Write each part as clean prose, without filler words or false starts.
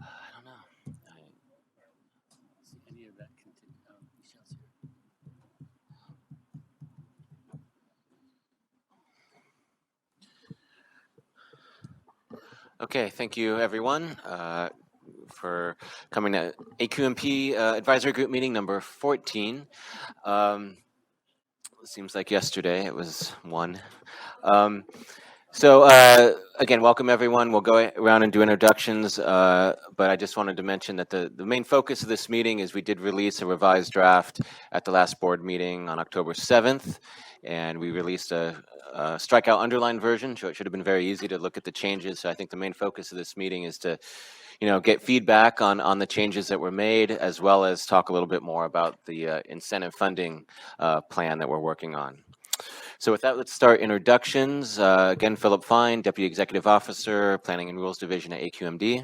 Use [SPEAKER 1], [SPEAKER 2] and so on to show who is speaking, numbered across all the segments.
[SPEAKER 1] I don't know. I don't see any of that continue. Oh, Michelle's here. Okay, thank you everyone for coming to AQMP Advisory Group meeting number 14. Seems like yesterday it was one. So again, welcome everyone. We'll go around and do introductions, but I just wanted to mention that the main focus of this meeting is we did release a revised draft at the last board meeting on October 7th, and we released a strikeout underlined version, so it should have been very easy to look at the changes. So I think the main focus of this meeting is to get feedback on the changes that were made, as well as talk a little bit more about the incentive funding plan that we're working on. So with that, let's start introductions. Again, Philip Fine, Deputy Executive Officer, Planning and Rules Division at AQMD.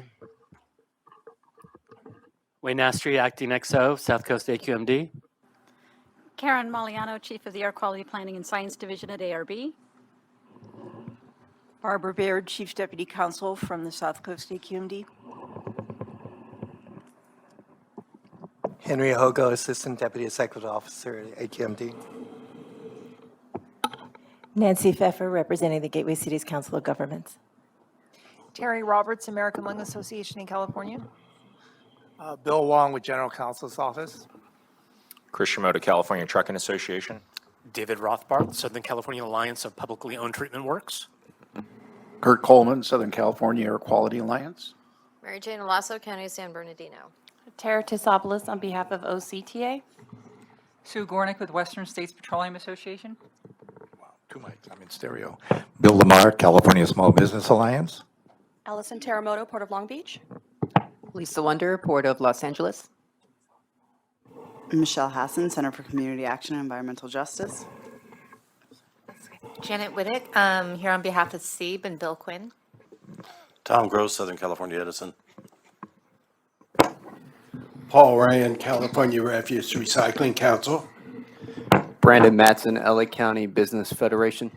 [SPEAKER 2] Wayne Nastri, Acting XO, South Coast AQMD.
[SPEAKER 3] Karen Maliano, Chief of the Air Quality Planning and Science Division at ARB.
[SPEAKER 4] Barbara Baird, Chief Deputy Counsel from the South Coast AQMD.
[SPEAKER 5] Henry Hogo, Assistant Deputy Executive Officer at AQMD.
[SPEAKER 6] Nancy Pfeffer, representing the Gateway Cities Council of Governments.
[SPEAKER 7] Terry Roberts, American Lung Association in California.
[SPEAKER 5] Bill Wong with General Counsel's Office.
[SPEAKER 8] Chris Shimoda, California Trucking Association.
[SPEAKER 9] David Rothbard, Southern California Alliance of Publicly Owned Treatment Works.
[SPEAKER 10] Kurt Coleman, Southern California Air Quality Alliance.
[SPEAKER 11] Mary Jane Olaso, County of San Bernardino.
[SPEAKER 12] Tara Tisopoulos on behalf of OCTA.
[SPEAKER 13] Sue Gornick with Western States Petroleum Association.
[SPEAKER 10] Wow, two mics, I'm in stereo. Bill Lamar, California Small Business Alliance.
[SPEAKER 14] Allison Teramoto, Port of Long Beach.
[SPEAKER 15] Lisa Wonder, Port of Los Angeles.
[SPEAKER 16] Michelle Hassan, Center for Community Action and Environmental Justice.
[SPEAKER 11] Janet Whittick, here on behalf of SEEB and Bill Quinn.
[SPEAKER 17] Tom Gross, Southern California Edison.
[SPEAKER 18] Paul Ryan, California Refuse Recycling Council.
[SPEAKER 19] Brandon Matson, LA County Business Federation.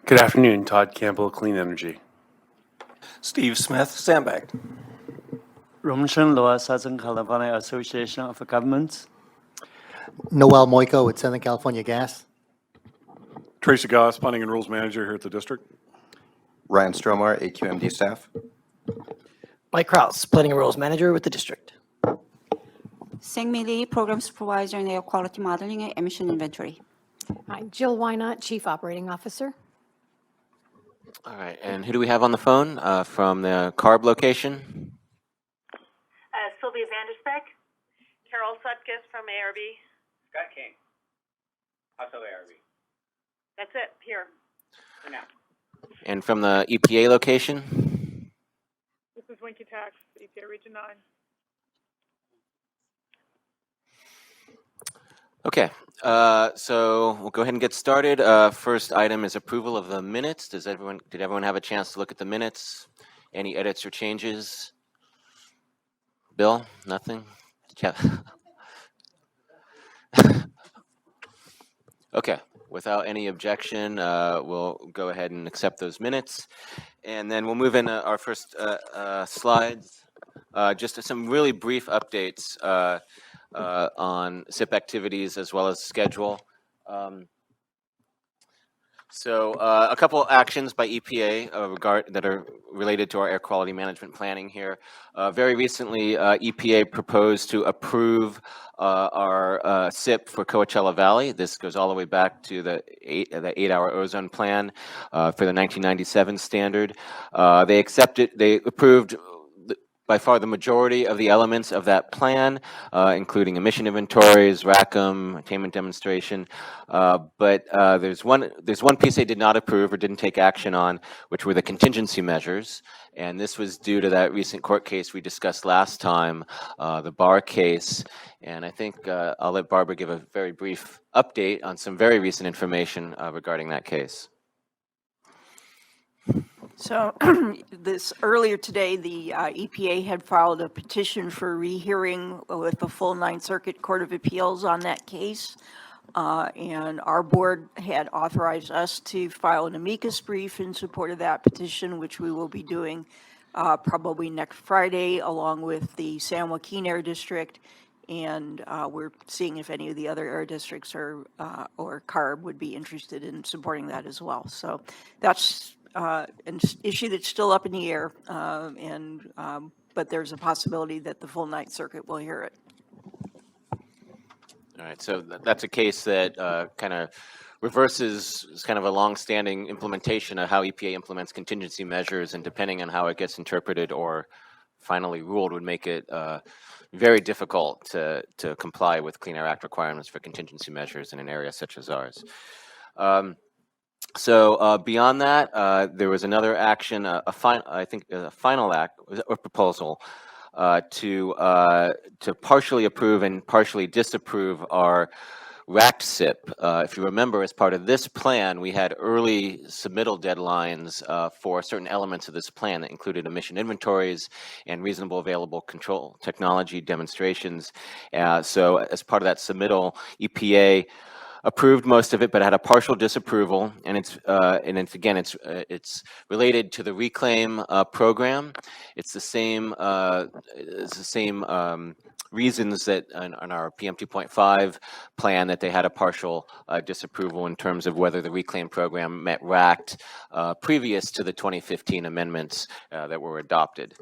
[SPEAKER 20] Good afternoon, Todd Campbell, Clean Energy.
[SPEAKER 17] Steve Smith, Sandbag.
[SPEAKER 2] Romshan Loa, Southern California Association of Governments.
[SPEAKER 21] Noel Moico with Southern California Gas.
[SPEAKER 20] Tracy Goss, Planning and Rules Manager here at the district.
[SPEAKER 22] Ryan Stromar, AQMD staff.
[SPEAKER 23] Mike Krause, Planning and Rules Manager with the district.
[SPEAKER 3] Sangmi Lee, Program Supervisor in Air Quality Modeling and Emission Inventory.
[SPEAKER 24] Hi, Jill Wynot, Chief Operating Officer.
[SPEAKER 1] All right, and who do we have on the phone from the CARB location?
[SPEAKER 25] Sylvia Vanderspeck. Carol Sutkus from ARB.
[SPEAKER 26] Scott King, also ARB.
[SPEAKER 25] That's it, here, for now.
[SPEAKER 1] And from the EPA location?
[SPEAKER 25] This is Winky Tax, EPA Region 9.
[SPEAKER 1] Okay, so we'll go ahead and get started. First item is approval of the minutes. Did everyone have a chance to look at the minutes? Any edits or changes? Bill, nothing? Okay, without any objection, we'll go ahead and accept those minutes. And then we'll move into our first slides. Just some really brief updates on SIP activities as well as schedule. So a couple actions by EPA that are related to our air quality management planning here. Very recently, EPA proposed to approve our SIP for Coachella Valley. This goes all the way back to the 8-hour ozone plan for the 1997 standard. They approved by far the majority of the elements of that plan, including emission inventories, RACM, attainment demonstration. But there's one piece they did not approve or didn't take action on, which were the contingency measures. And this was due to that recent court case we discussed last time, the Barr case. And I think I'll let Barbara give a very brief update on some very recent information regarding that case.
[SPEAKER 4] So earlier today, the EPA had filed a petition for rehearing with the full Ninth Circuit Court of Appeals on that case. And our board had authorized us to file an amicus brief in support of that petition, which we will be doing probably next Friday, along with the San Joaquin Air District. And we're seeing if any of the other air districts or CARB would be interested in supporting that as well. So that's an issue that's still up in the air, but there's a possibility that the full Ninth Circuit will hear it.
[SPEAKER 1] All right, so that's a case that kind of reverses kind of a long-standing implementation of how EPA implements contingency measures, and depending on how it gets interpreted or finally ruled, would make it very difficult to comply with Clean Air Act requirements for contingency measures in an area such as ours. So beyond that, there was another action, a final act or proposal to partially approve and partially disapprove our RACT SIP. If you remember, as part of this plan, we had early submittal deadlines for certain elements of this plan that included emission inventories and reasonable available control technology demonstrations. So as part of that submittal, EPA approved most of it, but had a partial disapproval, and it's related to the reclaim program. It's the same reasons that on our PM 2.5 plan that they had a partial disapproval in terms of whether the reclaim program met RACT previous to the 2015 amendments that were adopted.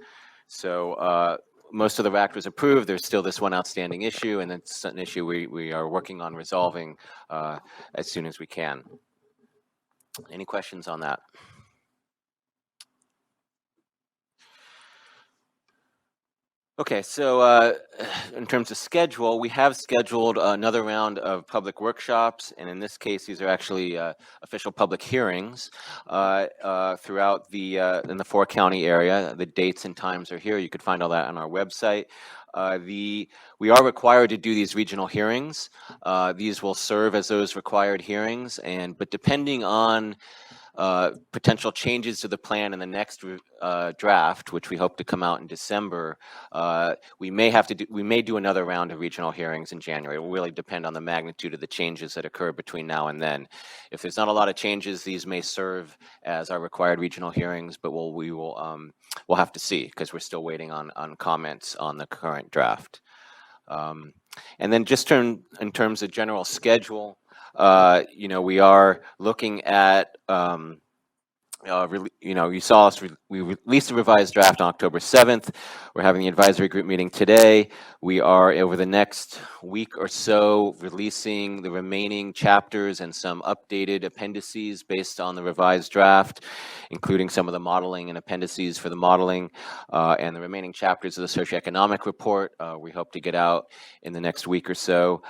[SPEAKER 1] So most of the RACT was approved. There's still this one outstanding issue, and it's an issue we are working on resolving as soon as we can. Any questions on that? Okay, so in terms of schedule, we have scheduled another round of public workshops, and in this case, these are actually official public hearings throughout in the 4-county area. The dates and times are here. You could find all that on our website. We are required to do these regional hearings. These will serve as those required hearings, but depending on potential changes to the plan in the next draft, which we hope to come out in December, we may do another round of regional hearings in January. It will really depend on the magnitude of the changes that occur between now and then. If there's not a lot of changes, these may serve as our required regional hearings, but we'll have to see, because we're still waiting on comments on the current draft. And then just in terms of general schedule, we are looking at, you saw us, we released a revised draft on October 7th. We're having the advisory group meeting today. We are, over the next week or so, releasing the remaining chapters and some updated appendices based on the revised draft, including some of the modeling and appendices for the modeling, and the remaining chapters of the socioeconomic report. We hope to get out in the next week or so.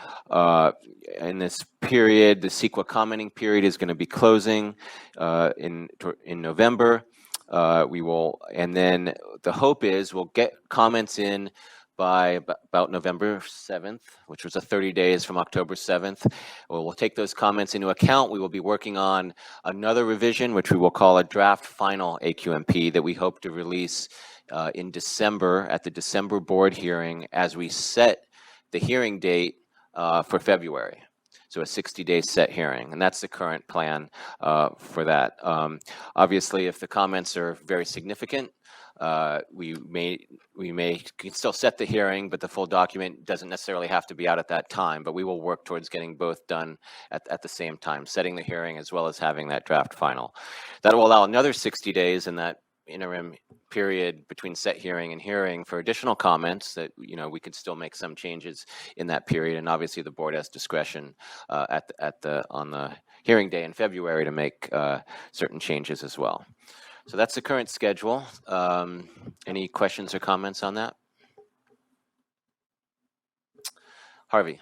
[SPEAKER 1] In this period, the CEQA commenting period is going to be closing in November. And then the hope is we'll get comments in by about November 7th, which was 30 days from October 7th. We'll take those comments into account. We will be working on another revision, which we will call a draft final AQMP, that we hope to release in December at the December board hearing, as we set the hearing date for February. So a 60-day set hearing, and that's the current plan for that. Obviously, if the comments are very significant, we can still set the hearing, but the full document doesn't necessarily have to be out at that time. But we will work towards getting both done at the same time, setting the hearing as well as having that draft final. That will allow another 60 days in that interim period between set hearing and hearing for additional comments that we could still make some changes in that period, and obviously the board has discretion on the hearing day in February to make certain changes as well. So that's the current schedule. Any questions or comments on that? Harvey.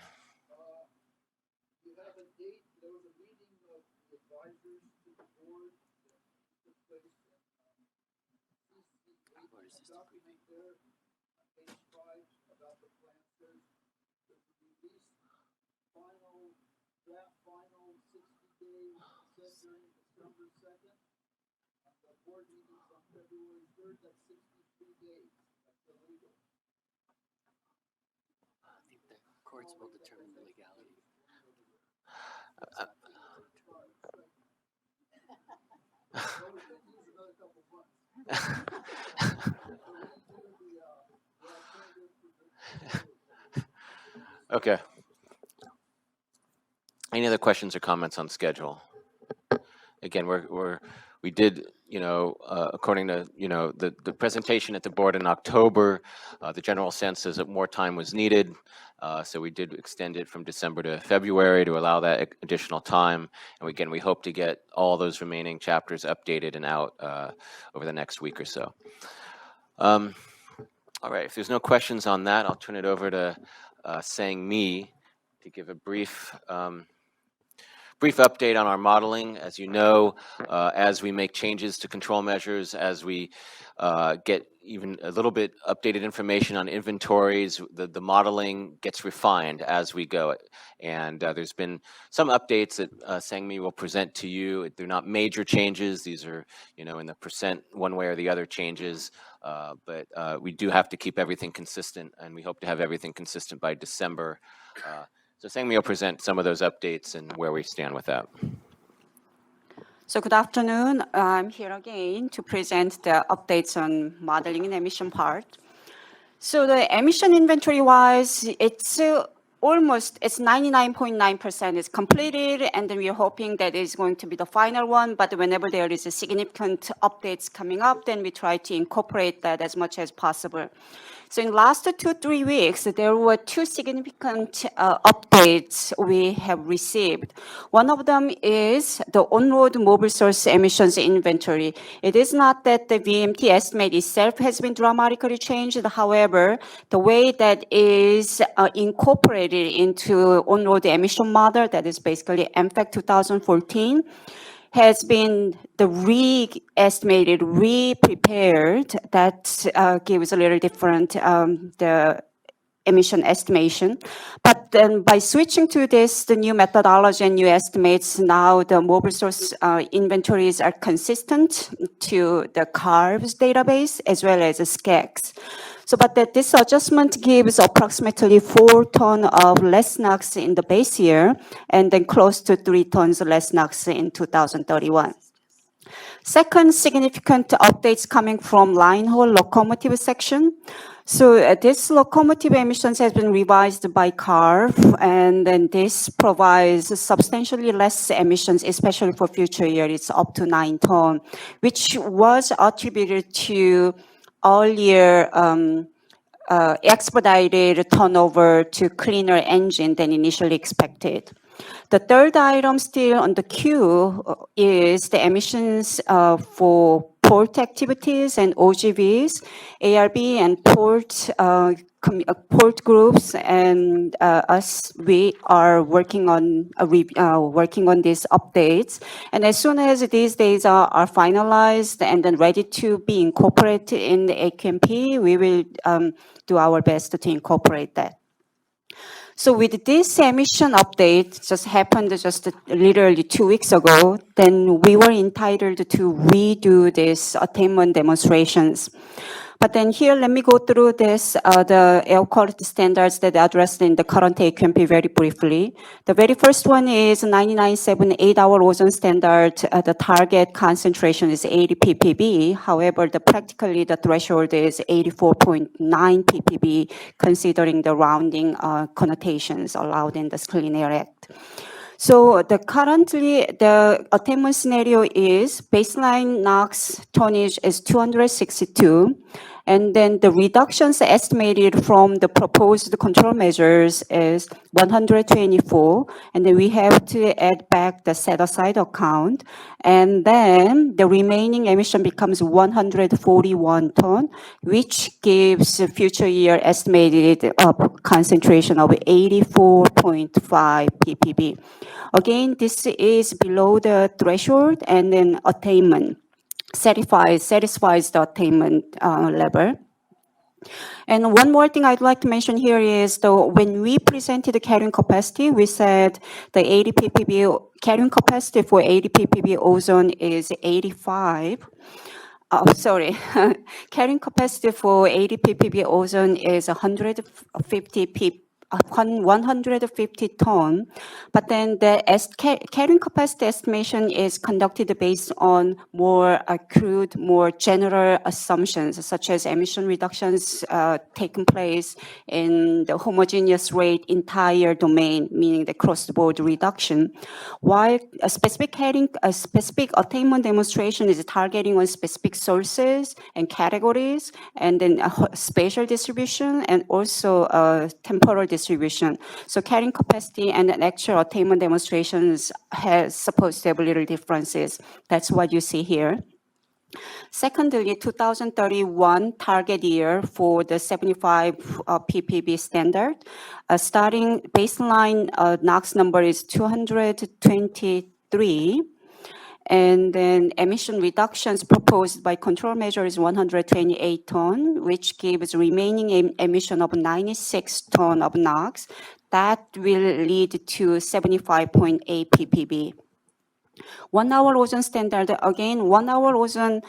[SPEAKER 2] I think the courts will determine the legality.
[SPEAKER 1] Okay. Any other questions or comments on schedule? Again, we did, according to, the presentation at the board in October, the general sense is that more time was needed. So we did extend it from December to February to allow that additional time. And again, we hope to get all those remaining chapters updated and out over the next week or so. All right, if there's no questions on that, I'll turn it over to SCAQMD to give a brief update on our modeling. As you know, as we make changes to control measures, as we get even a little bit updated information on inventories, the modeling gets refined as we go. And there's been some updates that SCAQMD will present to you. They're not major changes. These are, in the percent one way or the other changes. But we do have to keep everything consistent, and we hope to have everything consistent by December. So SCAQMD will present some of those updates and where we stand with that.
[SPEAKER 3] So good afternoon. I'm here again to present the updates on modeling and emission part. So the emission inventory-wise, it's 99.9% is completed, and then we are hoping that it's going to be the final one. But whenever there is a significant updates coming up, then we try to incorporate that as much as possible. So in the last 2-3 weeks, there were two significant updates we have received. One of them is the on-road mobile source emissions inventory. It is not that the VMT estimate itself has been dramatically changed. However, the way that is incorporated into on-road emission model, that is basically MFAC 2014, has been the re-estimated, re-prepared. That gives a little different the emission estimation. But then by switching to this, the new methodology and new estimates, now the mobile source inventories are consistent to the CARB's database as well as the SCAQs. So, but that this adjustment gives approximately 4 tons of less NOx in the base year, and then close to 3 tons less NOx in 2031. Second significant updates coming from line haul locomotive section. So this locomotive emissions has been revised by CARB, and then this provides substantially less emissions, especially for future year. It's up to 9 tons, which was attributed to earlier expedited turnover to cleaner engine than initially expected. The third item still on the queue is the emissions for port activities and OGVs, ARB and port groups, and us. We are working on these updates. And as soon as these data are finalized and then ready to be incorporated in the AQMP, we will do our best to incorporate that. So with this emission update, just happened just literally 2 weeks ago, then we were entitled to redo this attainment demonstrations. But then here, let me go through this, the air quality standards that are addressed in the current AQMP very briefly. The very first one is 99.7 8-hour ozone standard. The target concentration is 80 ppb. However, practically the threshold is 84.9 ppb, considering the rounding connotations allowed in the Clean Air Act. So currently the attainment scenario is baseline NOx tonnage is 262, and then the reductions estimated from the proposed control measures is 124, and then we have to add back the set-aside account, and then the remaining emission becomes 141 ton, which gives a future year estimated concentration of 84.5 ppb. Again, this is below the threshold, and then attainment satisfies the attainment level. And one more thing I'd like to mention here is when we presented the carrying capacity, we said the 80 ppb carrying capacity for 80 ppb ozone is 85. Carrying capacity for 80 ppb ozone is 150 150 ton, but then the carrying capacity estimation is conducted based on more crude, more general assumptions, such as emission reductions taking place in the homogeneous rate entire domain, meaning the cross-the-board reduction, while a specific attainment demonstration is targeting on specific sources and categories, and then spatial distribution and also temporal distribution. So carrying capacity and an actual attainment demonstrations has supposed to have little differences. That's what you see here. Secondly, 2031 target year for the 75 ppb standard. Starting baseline NOx number is 223. And then emission reductions proposed by control measure is 128 ton, which gives remaining emission of 96 ton of NOx. That will lead to 75.8 ppb. 1 hour ozone standard, again, 1 hour ozone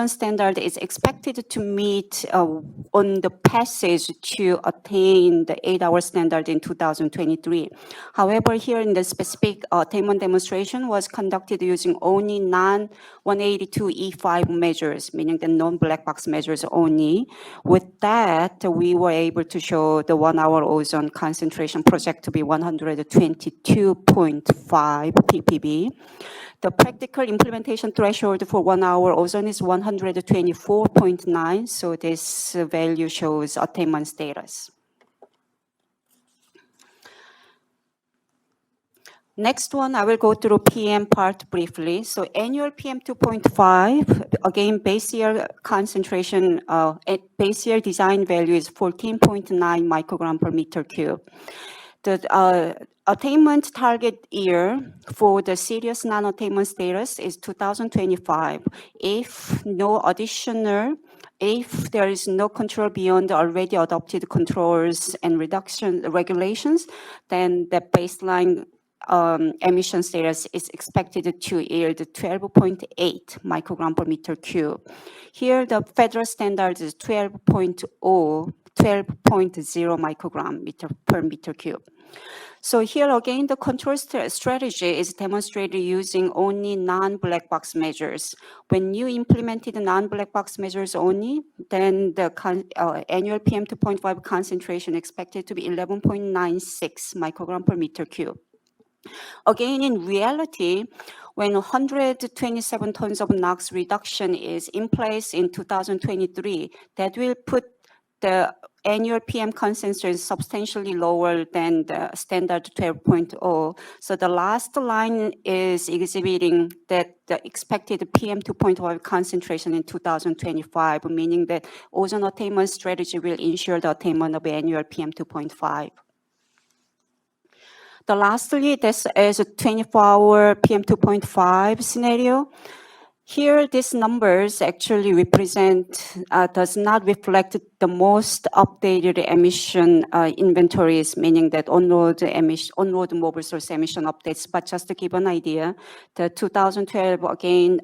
[SPEAKER 3] standard is expected to meet on the passage to attain the 8-hour standard in 2023. However, here in the specific attainment demonstration was conducted using only non-182E5 measures, meaning the non-black box measures only. With that, we were able to show the 1 hour ozone concentration project to be 122.5 ppb. The practical implementation threshold for 1 hour ozone is 124.9, so this value shows attainment status. Next one, I will go through PM part briefly. So annual PM 2.5, again, base year concentration, base year design value is 14.9 microgram per meter cube. The attainment target year for the serious non-attainment status is 2025. If there is no control beyond the already adopted controls and reduction regulations, then the baseline emission status is expected to yield 12.8 microgram per meter cube. Here, the federal standard is 12.0 microgram per meter cube. So here again, the control strategy is demonstrated using only non-black box measures. When you implemented non-black box measures only, then the annual PM 2.5 concentration expected to be 11.96 microgram per meter cube. Again, in reality, when 127 tons of NOx reduction is in place in 2023, that will put the annual PM concentration substantially lower than the standard 12.0. So the last line is exhibiting that the expected PM 2.5 concentration in 2025, meaning that ozone attainment strategy will ensure the attainment of annual PM 2.5. The lastly, this is a 24-hour PM 2.5 scenario. Here, these numbers actually does not reflect the most updated emission inventories, meaning that on-road mobile source emission updates. But just to give an idea, the 2012, again,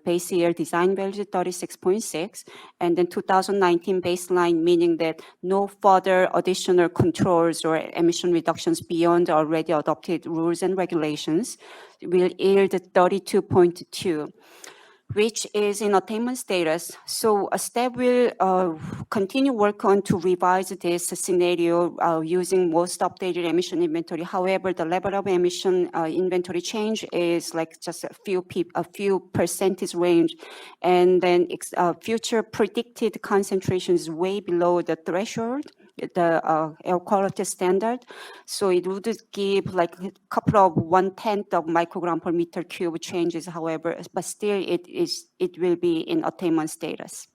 [SPEAKER 3] base year design value is 36.6, and then 2019 baseline, meaning that no further additional controls or emission reductions beyond already adopted rules and regulations, will yield 32.2. Which is in attainment status. So a step will continue work on to revise this scenario using most updated emission inventory. However, the level of emission inventory change is like just a few percentage range, and then future predicted concentration is way below the threshold, the air quality standard. So it would give like a couple of 1/10 of microgram per meter cube changes, however, but still it will be in attainment status.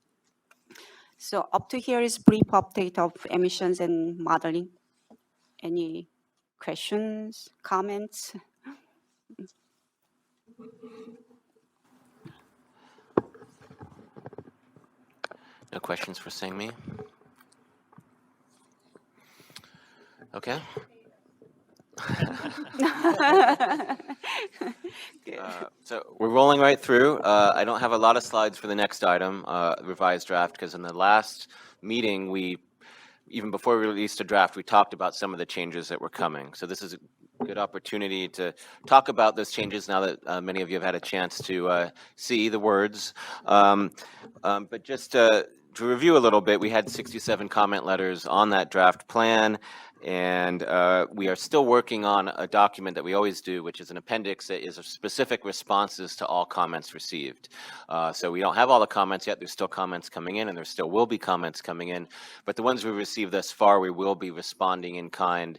[SPEAKER 3] So up to here is brief update of emissions and modeling. Any questions, comments?
[SPEAKER 1] No questions for Sang-Mi? Okay. So we're rolling right through. I don't have a lot of slides for the next item, revised draft, because in the last meeting we even before we released a draft, we talked about some of the changes that were coming. So this is a good opportunity to talk about those changes now that many of you have had a chance to see the words. But just to review a little bit, we had 67 comment letters on that draft plan, and we are still working on a document that we always do, which is an appendix that is specific responses to all comments received. So we don't have all the comments yet. There's still comments coming in, and there still will be comments coming in. But the ones we received thus far, we will be responding in kind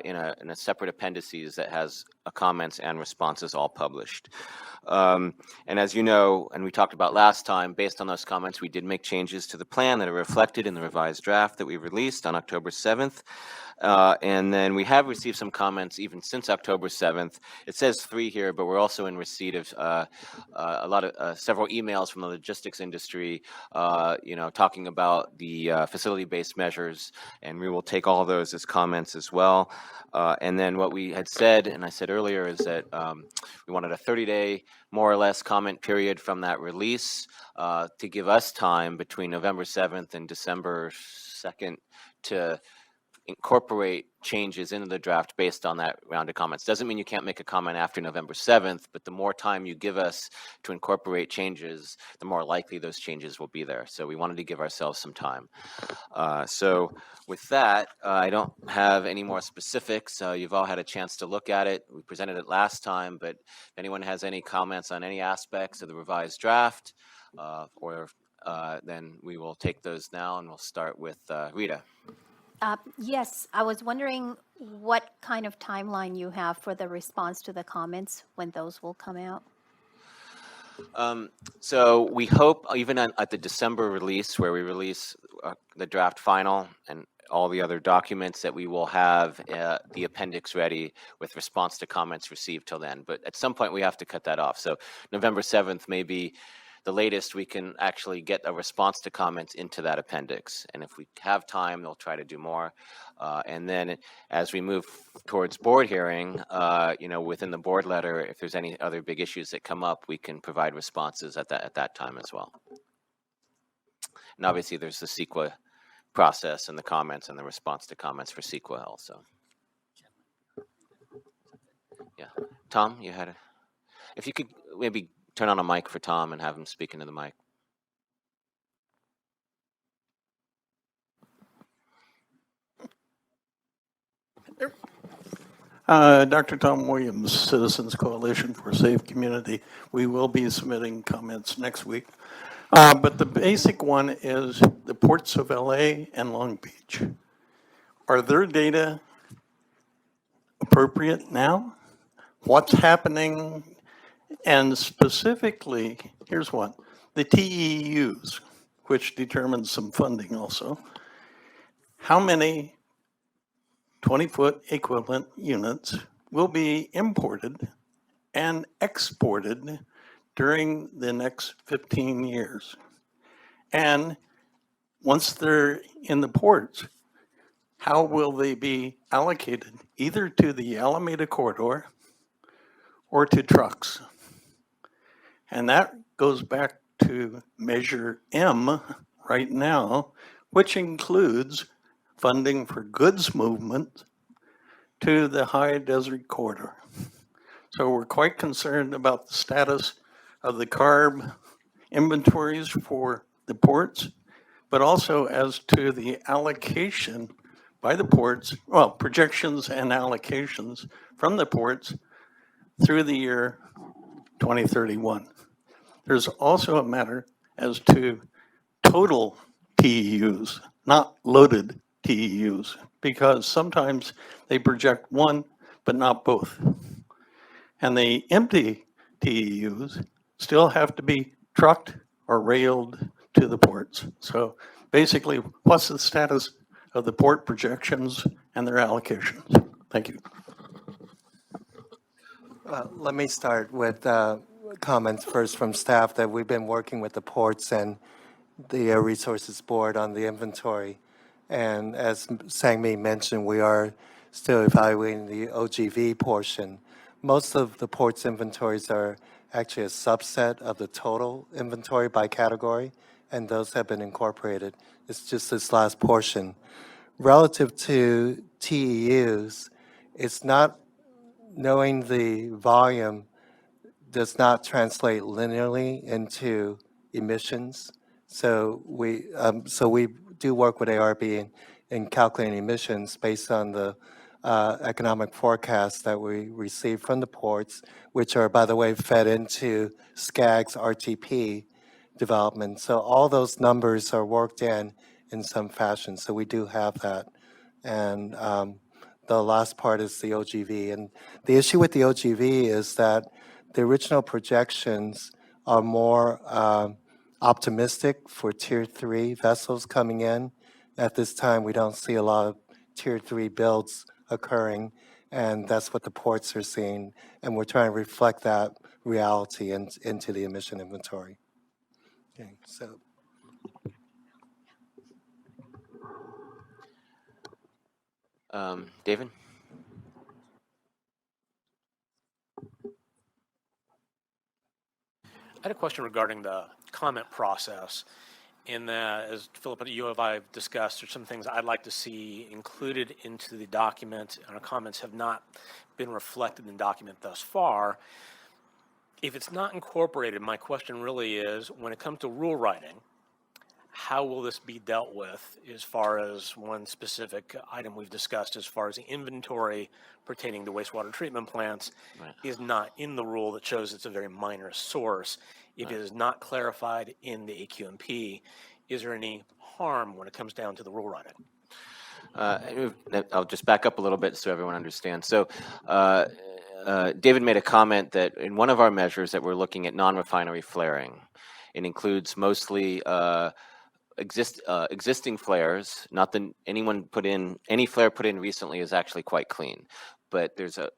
[SPEAKER 1] in a separate appendices that has comments and responses all published. And as you know, and we talked about last time, based on those comments, we did make changes to the plan that are reflected in the revised draft that we released on October 7th. And then we have received some comments even since October 7th. It says 3 here, but we're also in receipt of several emails from the logistics industry, talking about the facility-based measures, and we will take all of those as comments as well. And then what we had said, and I said earlier, is that we wanted a 30-day, more or less, comment period from that release to give us time between November 7th and December 2nd to incorporate changes into the draft based on that round of comments. Doesn't mean you can't make a comment after November 7th, but the more time you give us to incorporate changes, the more likely those changes will be there. So we wanted to give ourselves some time. So with that, I don't have any more specifics. You've all had a chance to look at it. We presented it last time, but if anyone has any comments on any aspects of the revised draft, then we will take those now, and we'll start with Rita.
[SPEAKER 24] Yes, I was wondering what kind of timeline you have for the response to the comments, when those will come out.
[SPEAKER 1] So we hope, even at the December release, where we release the draft final and all the other documents, that we will have the appendix ready with response to comments received till then. But at some point, we have to cut that off. So November 7th may be the latest we can actually get a response to comments into that appendix. And if we have time, they'll try to do more. And then as we move towards board hearing, within the board letter, if there's any other big issues that come up, we can provide responses at that time as well. And obviously there's the CEQA process and the comments and the response to comments for CEQA also. Yeah, Tom, you had if you could maybe turn on a mic for Tom and have him speak into the mic.
[SPEAKER 18] Dr. Tom Williams, Citizens Coalition for a Safe Community. We will be submitting comments next week. But the basic one is the ports of LA and Long Beach. Are their data appropriate now? What's happening? And specifically, here's one, the TEUs, which determines some funding also. How many 20-foot equivalent units will be imported and exported during the next 15 years? And once they're in the ports, how will they be allocated either to the Alameda corridor or to trucks? And that goes back to Measure M right now, which includes funding for goods movement to the high desert corridor. So we're quite concerned about the status of the CARB inventories for the ports, but also as to the allocation by the ports, well, projections and allocations from the ports through the year 2031. There's also a matter as to total TEUs, not loaded TEUs, because sometimes they project one, but not both. And the empty TEUs still have to be trucked or railed to the ports. So basically, what's the status of the port projections and their allocations? Thank you.
[SPEAKER 5] Let me start with comments first from staff that we've been working with the ports and the Air Resources Board on the inventory. And as Sang-Mi mentioned, we are still evaluating the OGV portion. Most of the ports inventories are actually a subset of the total inventory by category, and those have been incorporated. It's just this last portion relative to TEUs, it's not knowing the volume does not translate linearly into emissions. So we do work with ARB in calculating emissions based on the economic forecasts that we receive from the ports, which are, by the way, fed into SCAG's RTP development. So all those numbers are worked in some fashion. So we do have that. And the last part is the OGV. And the issue with the OGV is that the original projections are more optimistic for Tier 3 vessels coming in. At this time, we don't see a lot of Tier 3 builds occurring, and that's what the ports are seeing. And we're trying to reflect that reality into the emission inventory. Okay, so.
[SPEAKER 1] David?
[SPEAKER 20] I had a question regarding the comment process. In that, as Philip and you have discussed, there's some things I'd like to see included into the document, and our comments have not been reflected in the document thus far. If it's not incorporated, my question really is, when it comes to rule writing, how will this be dealt with as far as one specific item we've discussed as far as the inventory pertaining to wastewater treatment plants is not in the rule that shows it's a very minor source. If it is not clarified in the AQMP, is there any harm when it comes down to the rule writing?
[SPEAKER 1] I'll just back up a little bit so everyone understands. So David made a comment that in one of our measures that we're looking at non-refinery flaring. It includes mostly existing flares, not that any flare put in recently is actually quite clean, but there's a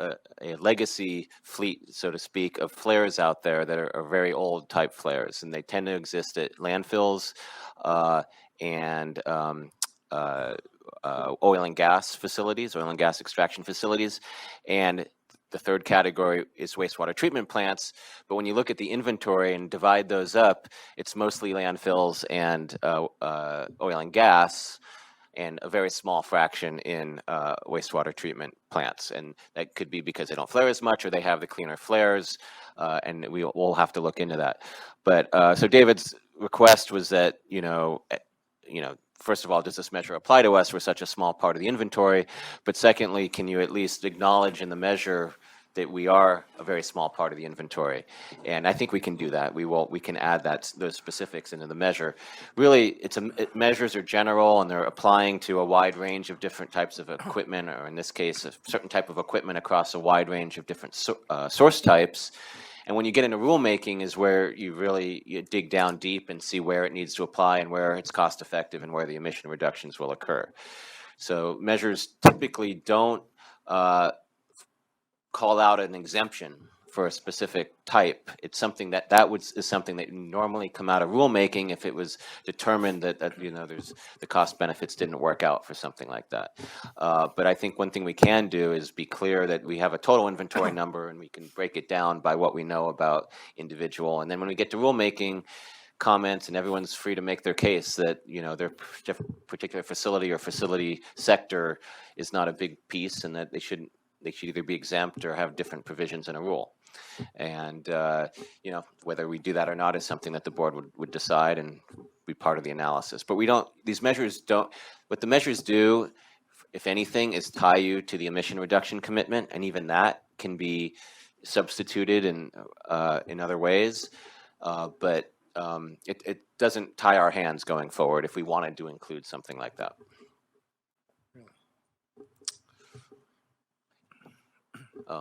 [SPEAKER 1] legacy fleet, so to speak, of flares out there that are very old type flares, and they tend to exist at landfills and oil and gas facilities, oil and gas extraction facilities, and the third category is wastewater treatment plants. But when you look at the inventory and divide those up, it's mostly landfills and oil and gas, and a very small fraction in wastewater treatment plants. And that could be because they don't flare as much or they have the cleaner flares, and we'll have to look into that. But so David's request was that, first of all, does this measure apply to us? We're such a small part of the inventory. But secondly, can you at least acknowledge in the measure that we are a very small part of the inventory? And I think we can do that. We can add those specifics into the measure. Really, measures are general and they're applying to a wide range of different types of equipment, or in this case, a certain type of equipment across a wide range of different source types. And when you get into rulemaking is where you dig down deep and see where it needs to apply and where it's cost effective and where the emission reductions will occur. So measures typically don't call out an exemption for a specific type. It's something that is something that normally come out of rulemaking if it was determined that there's the cost benefits didn't work out for something like that. But I think one thing we can do is be clear that we have a total inventory number and we can break it down by what we know about individual. And then when we get to rulemaking comments, and everyone's free to make their case that their particular facility or facility sector is not a big piece and that they should either be exempt or have different provisions in a rule. And whether we do that or not is something that the board would decide and be part of the analysis. But these measures don't, what the measures do, if anything, is tie you to the emission reduction commitment, and even that can be substituted in other ways. But it doesn't tie our hands going forward if we wanted to include something like that.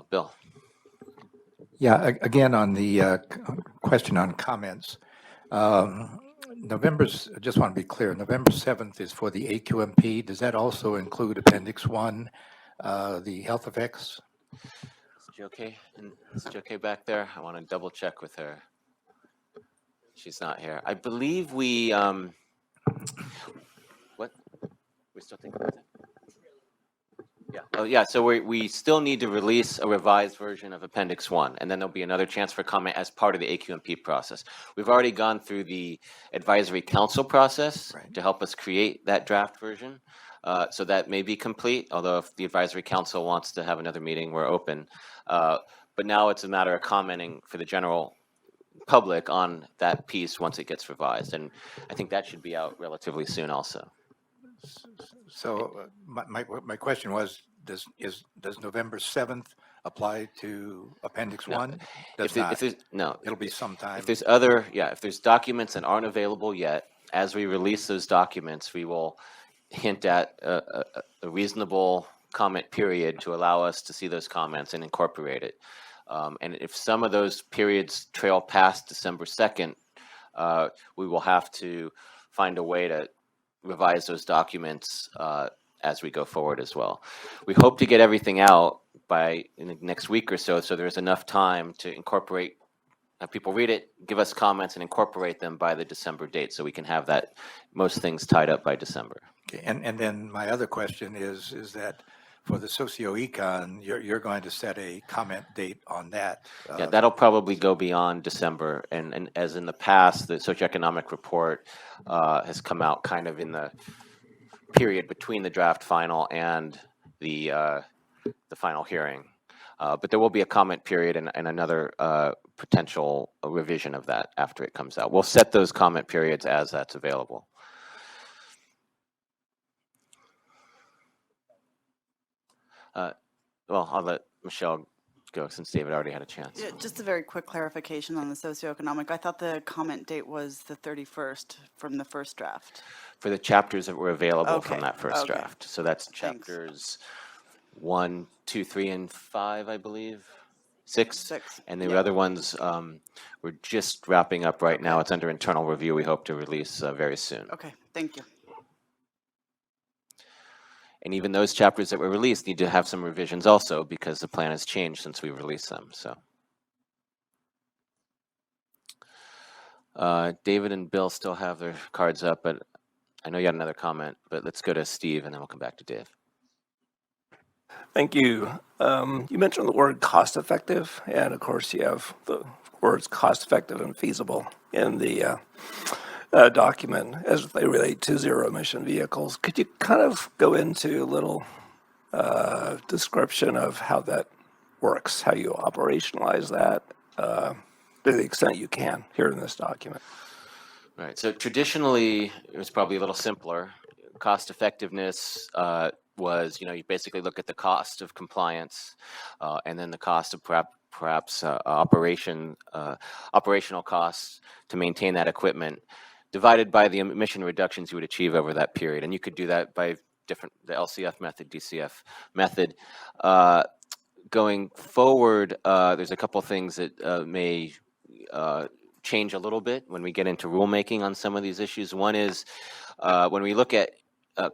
[SPEAKER 1] Bill.
[SPEAKER 10] Yeah, again, on the question on comments, I just want to be clear, November 7th is for the AQMP. Does that also include Appendix 1, the health effects?
[SPEAKER 1] Is she okay? Is she okay back there? I want to double check with her. She's not here. I believe we, what? We still think about that? Yeah. Oh, yeah. So we still need to release a revised version of Appendix 1, and then there'll be another chance for comment as part of the AQMP process. We've already gone through the advisory council process to help us create that draft version. So that may be complete, although if the advisory council wants to have another meeting, we're open. But now it's a matter of commenting for the general public on that piece once it gets revised. And I think that should be out relatively soon also.
[SPEAKER 10] So my question was, does November 7th apply to Appendix 1? Does not.
[SPEAKER 1] No.
[SPEAKER 10] It'll be sometime.
[SPEAKER 1] If there's if there's documents that aren't available yet, as we release those documents, we will hint at a reasonable comment period to allow us to see those comments and incorporate it. And if some of those periods trail past December 2nd, we will have to find a way to revise those documents as we go forward as well. We hope to get everything out in the next week or so there's enough time to incorporate, have people read it, give us comments, and incorporate them by the December date so we can have most things tied up by December.
[SPEAKER 10] Okay, and then my other question is that for the socio-econ, you're going to set a comment date on that.
[SPEAKER 1] Yeah, that'll probably go beyond December, and as in the past, the socioeconomic report has come out kind of in the period between the draft final and the final hearing. But there will be a comment period and another potential revision of that after it comes out. We'll set those comment periods as that's available. Well, I'll let Michelle go since David already had a chance.
[SPEAKER 16] Yeah, just a very quick clarification on the socioeconomic. I thought the comment date was the 31st from the first draft.
[SPEAKER 1] For the chapters that were available from that first
[SPEAKER 16] Okay.
[SPEAKER 1] draft. So that's chapters 1, 2, 3, and 5, I believe. 6. And the other ones we're just wrapping up right now. It's under internal review. We hope to release very soon.
[SPEAKER 16] Okay, thank you.
[SPEAKER 1] And even those chapters that were released need to have some revisions also because the plan has changed since we released them. So, David and Bill still have their cards up, but I know you had another comment. But let's go to Steve, and then we'll come back to Dave.
[SPEAKER 17] Thank you. You mentioned the word cost effective, and of course you have the words cost effective and feasible in the document as they relate to zero emission vehicles. Could you kind of go into a little description of how that works, how you operationalize that to the extent you can here in this document?
[SPEAKER 1] Right. So traditionally, it was probably a little simpler. Cost effectiveness was, you basically look at the cost of compliance and then the cost of perhaps operational costs to maintain that equipment, divided by the emission reductions you would achieve over that period. And you could do that by the LCF method, DCF method. Going forward, there's a couple things that may change a little bit when we get into rulemaking on some of these issues. One is when we look at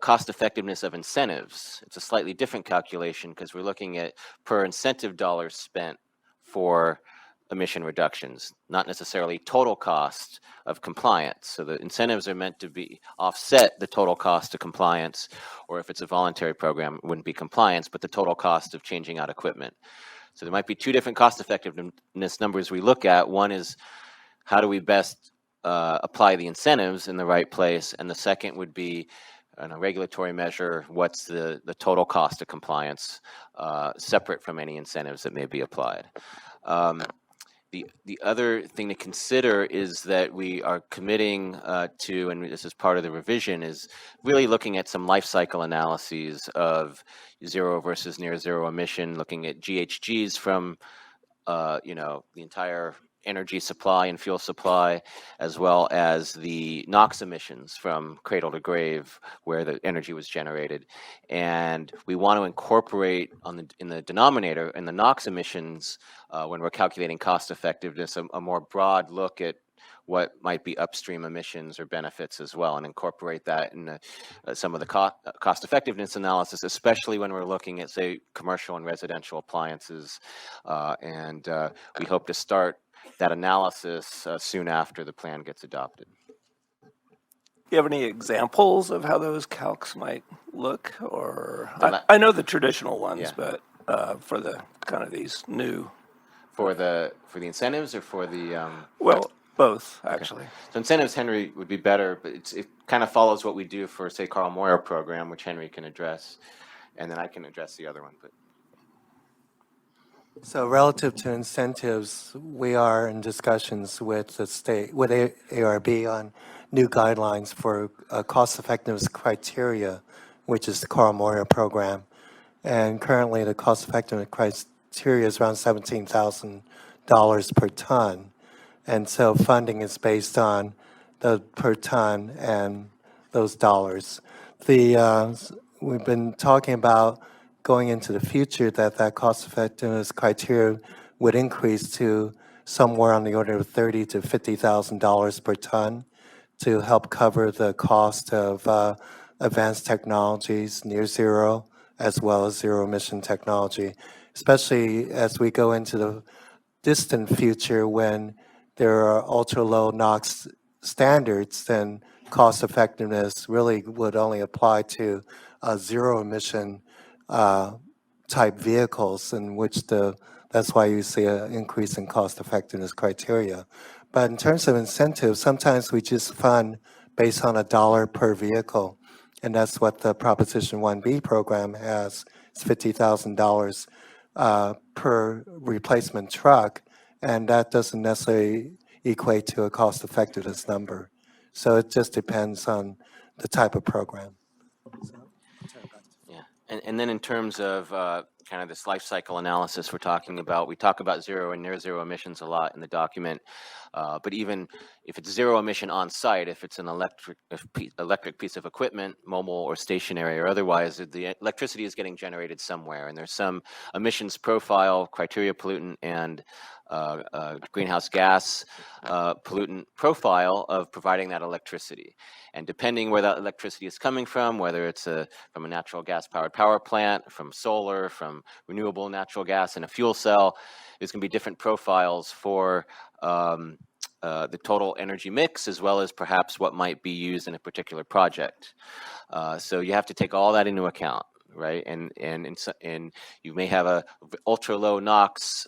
[SPEAKER 1] cost effectiveness of incentives, it's a slightly different calculation because we're looking at per incentive dollars spent for emission reductions, not necessarily total cost of compliance. So the incentives are meant to be offset the total cost of compliance, or if it's a voluntary program, it wouldn't be compliance, but the total cost of changing out equipment. So there might be two different cost effectiveness numbers we look at. One is how do we best apply the incentives in the right place, and the second would be on a regulatory measure, what's the total cost of compliance separate from any incentives that may be applied. The other thing to consider is that we are committing to, and this is part of the revision, is really looking at some life cycle analyses of zero versus near zero emission, looking at GHGs from the entire energy supply and fuel supply, as well as the NOx emissions from cradle to grave where the energy was generated. And we want to incorporate in the denominator, in the NOx emissions, when we're calculating cost effectiveness, a more broad look at what might be upstream emissions or benefits as well, and incorporate that in some of the cost effectiveness analysis, especially when we're looking at, say, commercial and residential appliances. And we hope to start that analysis soon after the plan gets adopted.
[SPEAKER 17] Do you have any examples of how those calcs might look? Or I know the traditional ones, but for the kind of these new.
[SPEAKER 1] For the incentives or for the?
[SPEAKER 17] Well, Both, actually.
[SPEAKER 1] So incentives, Henry, would be better, but it kind of follows what we do for, say, Carl Moyer program, which Henry can address, and then I can address the other one. But
[SPEAKER 5] So relative to incentives, we are in discussions with the state, with ARB on new guidelines for cost effectiveness criteria, which is the Carl Moyer program. And currently the cost effectiveness criteria is around $17,000 per ton. And so funding is based on the per ton and those dollars. We've been talking about going into the future that cost effectiveness criteria would increase to somewhere on the order of $30,000 to $50,000 per ton to help cover the cost of advanced technologies, near zero, as well as zero emission technology, especially as we go into the distant future when there are ultra low NOx standards, then cost effectiveness really would only apply to zero emission type vehicles, in which that's why you see an increase in cost effectiveness criteria. But in terms of incentives, sometimes we just fund based on $1 per vehicle, and that's what the Proposition 1B program has. It's $50,000 per replacement truck, and that doesn't necessarily equate to a cost effectiveness number. So it just depends on the type of program.
[SPEAKER 1] yeah, and then in terms of kind of this life cycle analysis we're talking about, we talk about zero and near zero emissions a lot in the document. But even if it's zero emission on site, if it's an electric piece of equipment, mobile or stationary or otherwise, the electricity is getting generated somewhere, and there's some emissions profile, criteria pollutant, and greenhouse gas pollutant profile of providing that electricity. And depending where that electricity is coming from, whether it's from a natural gas powered power plant, from solar, from renewable natural gas in a fuel cell, there's going to be different profiles for the total energy mix, as well as perhaps what might be used in a particular project. So you have to take all that into account, right? And you may have a ultra low NOx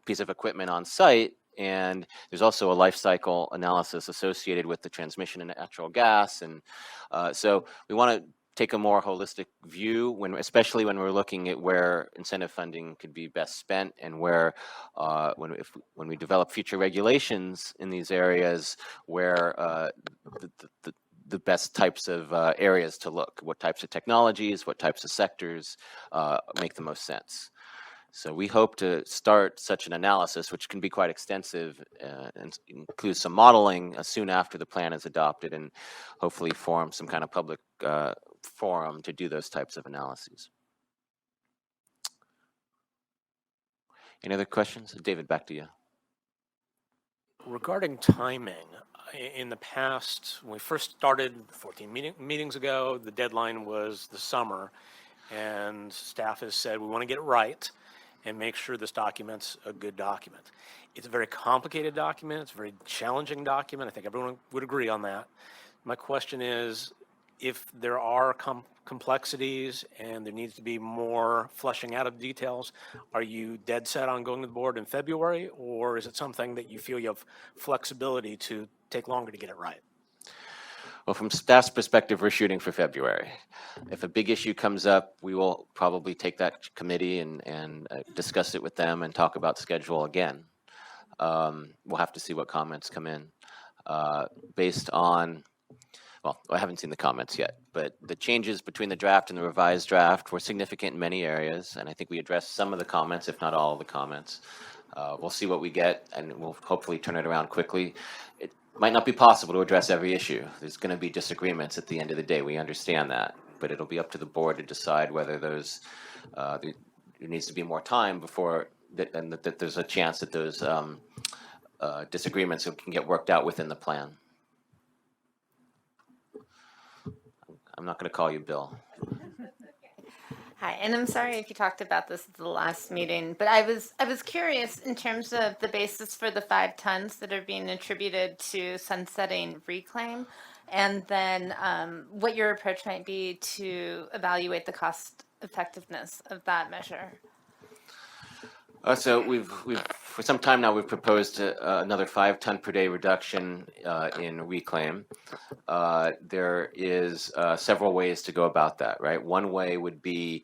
[SPEAKER 1] piece of equipment on site, and there's also a life cycle analysis associated with the transmission of natural gas. And so we want to take a more holistic view, especially when we're looking at where incentive funding could be best spent, and where when we develop future regulations in these areas, where the best types of areas to look, what types of technologies, what types of sectors make the most sense. So we hope to start such an analysis, which can be quite extensive and includes some modeling soon after the plan is adopted, and hopefully form some kind of public forum to do those types of analyses. Any other questions? David, back to you.
[SPEAKER 20] Regarding timing, in the past, when we first started 14 meetings ago, the deadline was the summer, and staff has said we want to get it right and make sure this document's a good document. It's a very complicated document. It's a very challenging document. I think everyone would agree on that. My question is, if there are complexities and there needs to be more fleshing out of details, are you dead set on going to the board in February, or is it something that you feel you have flexibility to take longer to get it right?
[SPEAKER 1] Well, from staff's perspective, we're shooting for February. If a big issue comes up, we will probably take that committee and discuss it with them and talk about schedule again. We'll have to see what comments come in based on, well, I haven't seen the comments yet, but the changes between the draft and the revised draft were significant in many areas, and I think we addressed some of the comments, if not all of the comments. We'll see what we get, and we'll hopefully turn it around quickly. It might not be possible to address every issue. There's going to be disagreements at the end of the day. We understand that, but it'll be up to the board to decide whether those there needs to be more time before and that there's a chance that those disagreements can get worked out within the plan. I'm not going to call you Bill.
[SPEAKER 11] Hi, and I'm sorry if you talked about this at the last meeting, but I was curious in terms of the basis for the 5 tons that are being attributed to sunsetting reclaim, and then what your approach might be to evaluate the cost effectiveness of that measure.
[SPEAKER 1] So we've for some time now we've proposed another 5 ton per day reduction in reclaim. There is several ways to go about that, right? One way would be,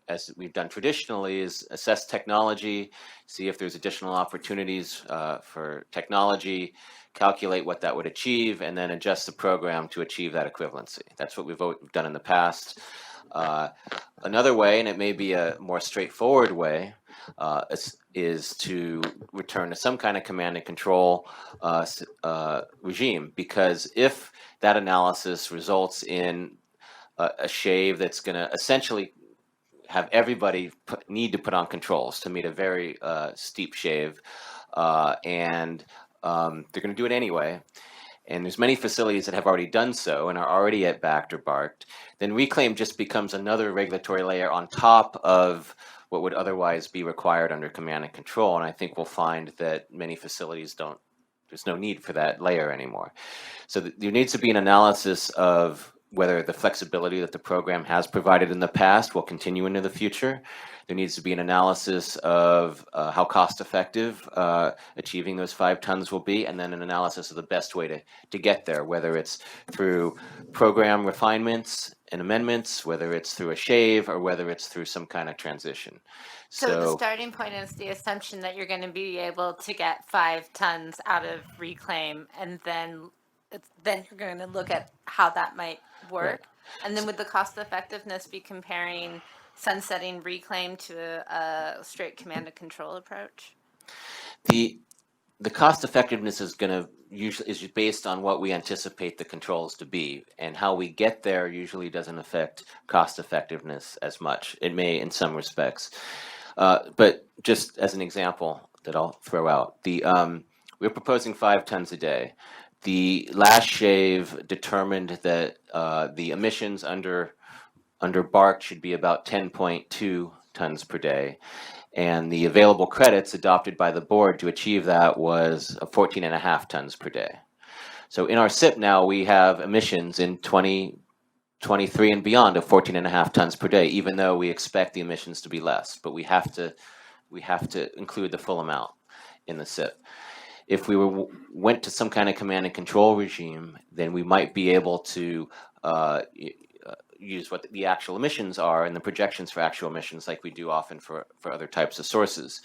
[SPEAKER 1] as we've done traditionally, is assess technology, see if there's additional opportunities for technology, calculate what that would achieve, and then adjust the program to achieve that equivalency. That's what we've done in the past. Another way, and it may be a more straightforward way, is to return to some kind of command and control regime, because if that analysis results in a shave that's going to essentially have everybody need to put on controls to meet a very steep shave, and they're going to do it anyway, and there's many facilities that have already done so and are already at backed or barked, then reclaim just becomes another regulatory layer on top of what would otherwise be required under command and control. And I think we'll find that many facilities don't, there's no need for that layer anymore. So there needs to be an analysis of whether the flexibility that the program has provided in the past will continue into the future. There needs to be an analysis of how cost effective achieving those 5 tons will be, and then an analysis of the best way to get there, whether it's through program refinements and amendments, whether it's through a shave, or whether it's through some kind of transition.
[SPEAKER 11] So the starting point is the assumption that you're going to be able to get 5 tons out of reclaim, and then you're going to look at how that might work. Right. And then would the cost effectiveness be comparing sunsetting reclaim to a straight command and control approach?
[SPEAKER 1] The cost effectiveness is going to usually is based on what we anticipate the controls to be, and how we get there usually doesn't affect cost effectiveness as much. It may in some respects, but just as an example that I'll throw out, we're proposing 5 tons a day. The last shave determined that the emissions under bark should be about 10.2 tons per day, and the available credits adopted by the board to achieve that was 14.5 tons per day. So in our SIP now, we have emissions in 2023 and beyond of 14.5 tons per day, even though we expect the emissions to be less, but we have to include the full amount in the SIP. If we went to some kind of command and control regime, then we might be able to use what the actual emissions are and the projections for actual emissions, like we do often for other types of sources.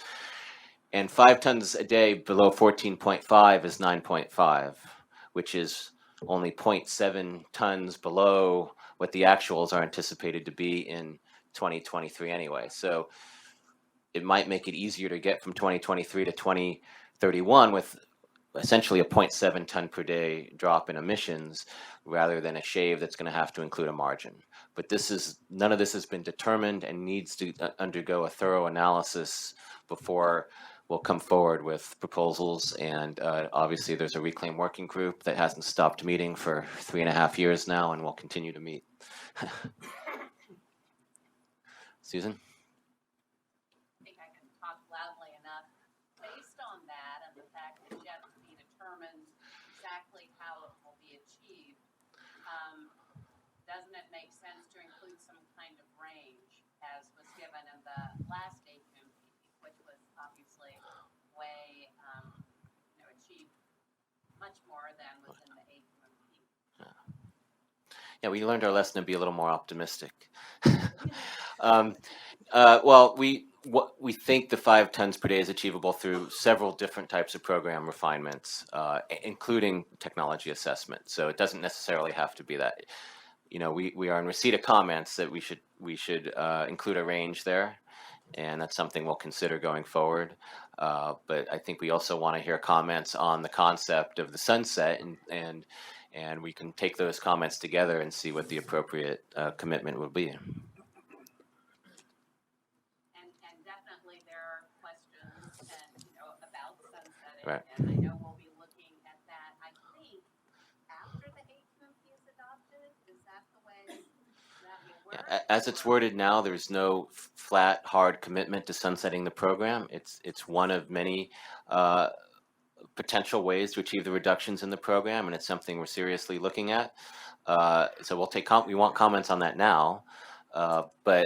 [SPEAKER 1] And 5 tons a day below 14.5 is 9.5, which is only 0.7 tons below what the actuals are anticipated to be in 2023 anyway. So it might make it easier to get from 2023 to 2031 with essentially a 0.7 ton per day drop in emissions, rather than a shave that's going to have to include a margin. But none of this has been determined and needs to undergo a thorough analysis before we'll come forward with proposals. And obviously there's a reclaim working group that hasn't stopped meeting for 3.5 years now and will continue to meet. Susan?
[SPEAKER 6] I think I can talk loudly enough. Based on that and the fact that yet to be determined exactly how it will be achieved, doesn't it make sense to include some kind of range, as was given in the last AQMP, which was obviously way, achieved much more than was in the AQMP?
[SPEAKER 1] Yeah, we learned our lesson to be a little more optimistic. Well, we think the 5 tons per day is achievable through several different types of program refinements, including technology assessment. So it doesn't necessarily have to be that. We are in receipt of comments that we should include a range there, and that's something we'll consider going forward. But I think we also want to hear comments on the concept of the sunset, and we can take those comments together and see what the appropriate commitment will be. Right.
[SPEAKER 6] And I know we'll be looking at that, I think, after the AQMP is adopted. Is that the way that will work?
[SPEAKER 1] Yeah, as it's worded now, there's no flat, hard commitment to sunsetting the program. It's one of many potential ways to achieve the reductions in the program, and it's something we're seriously looking at. So we'll take we want comments on that now, but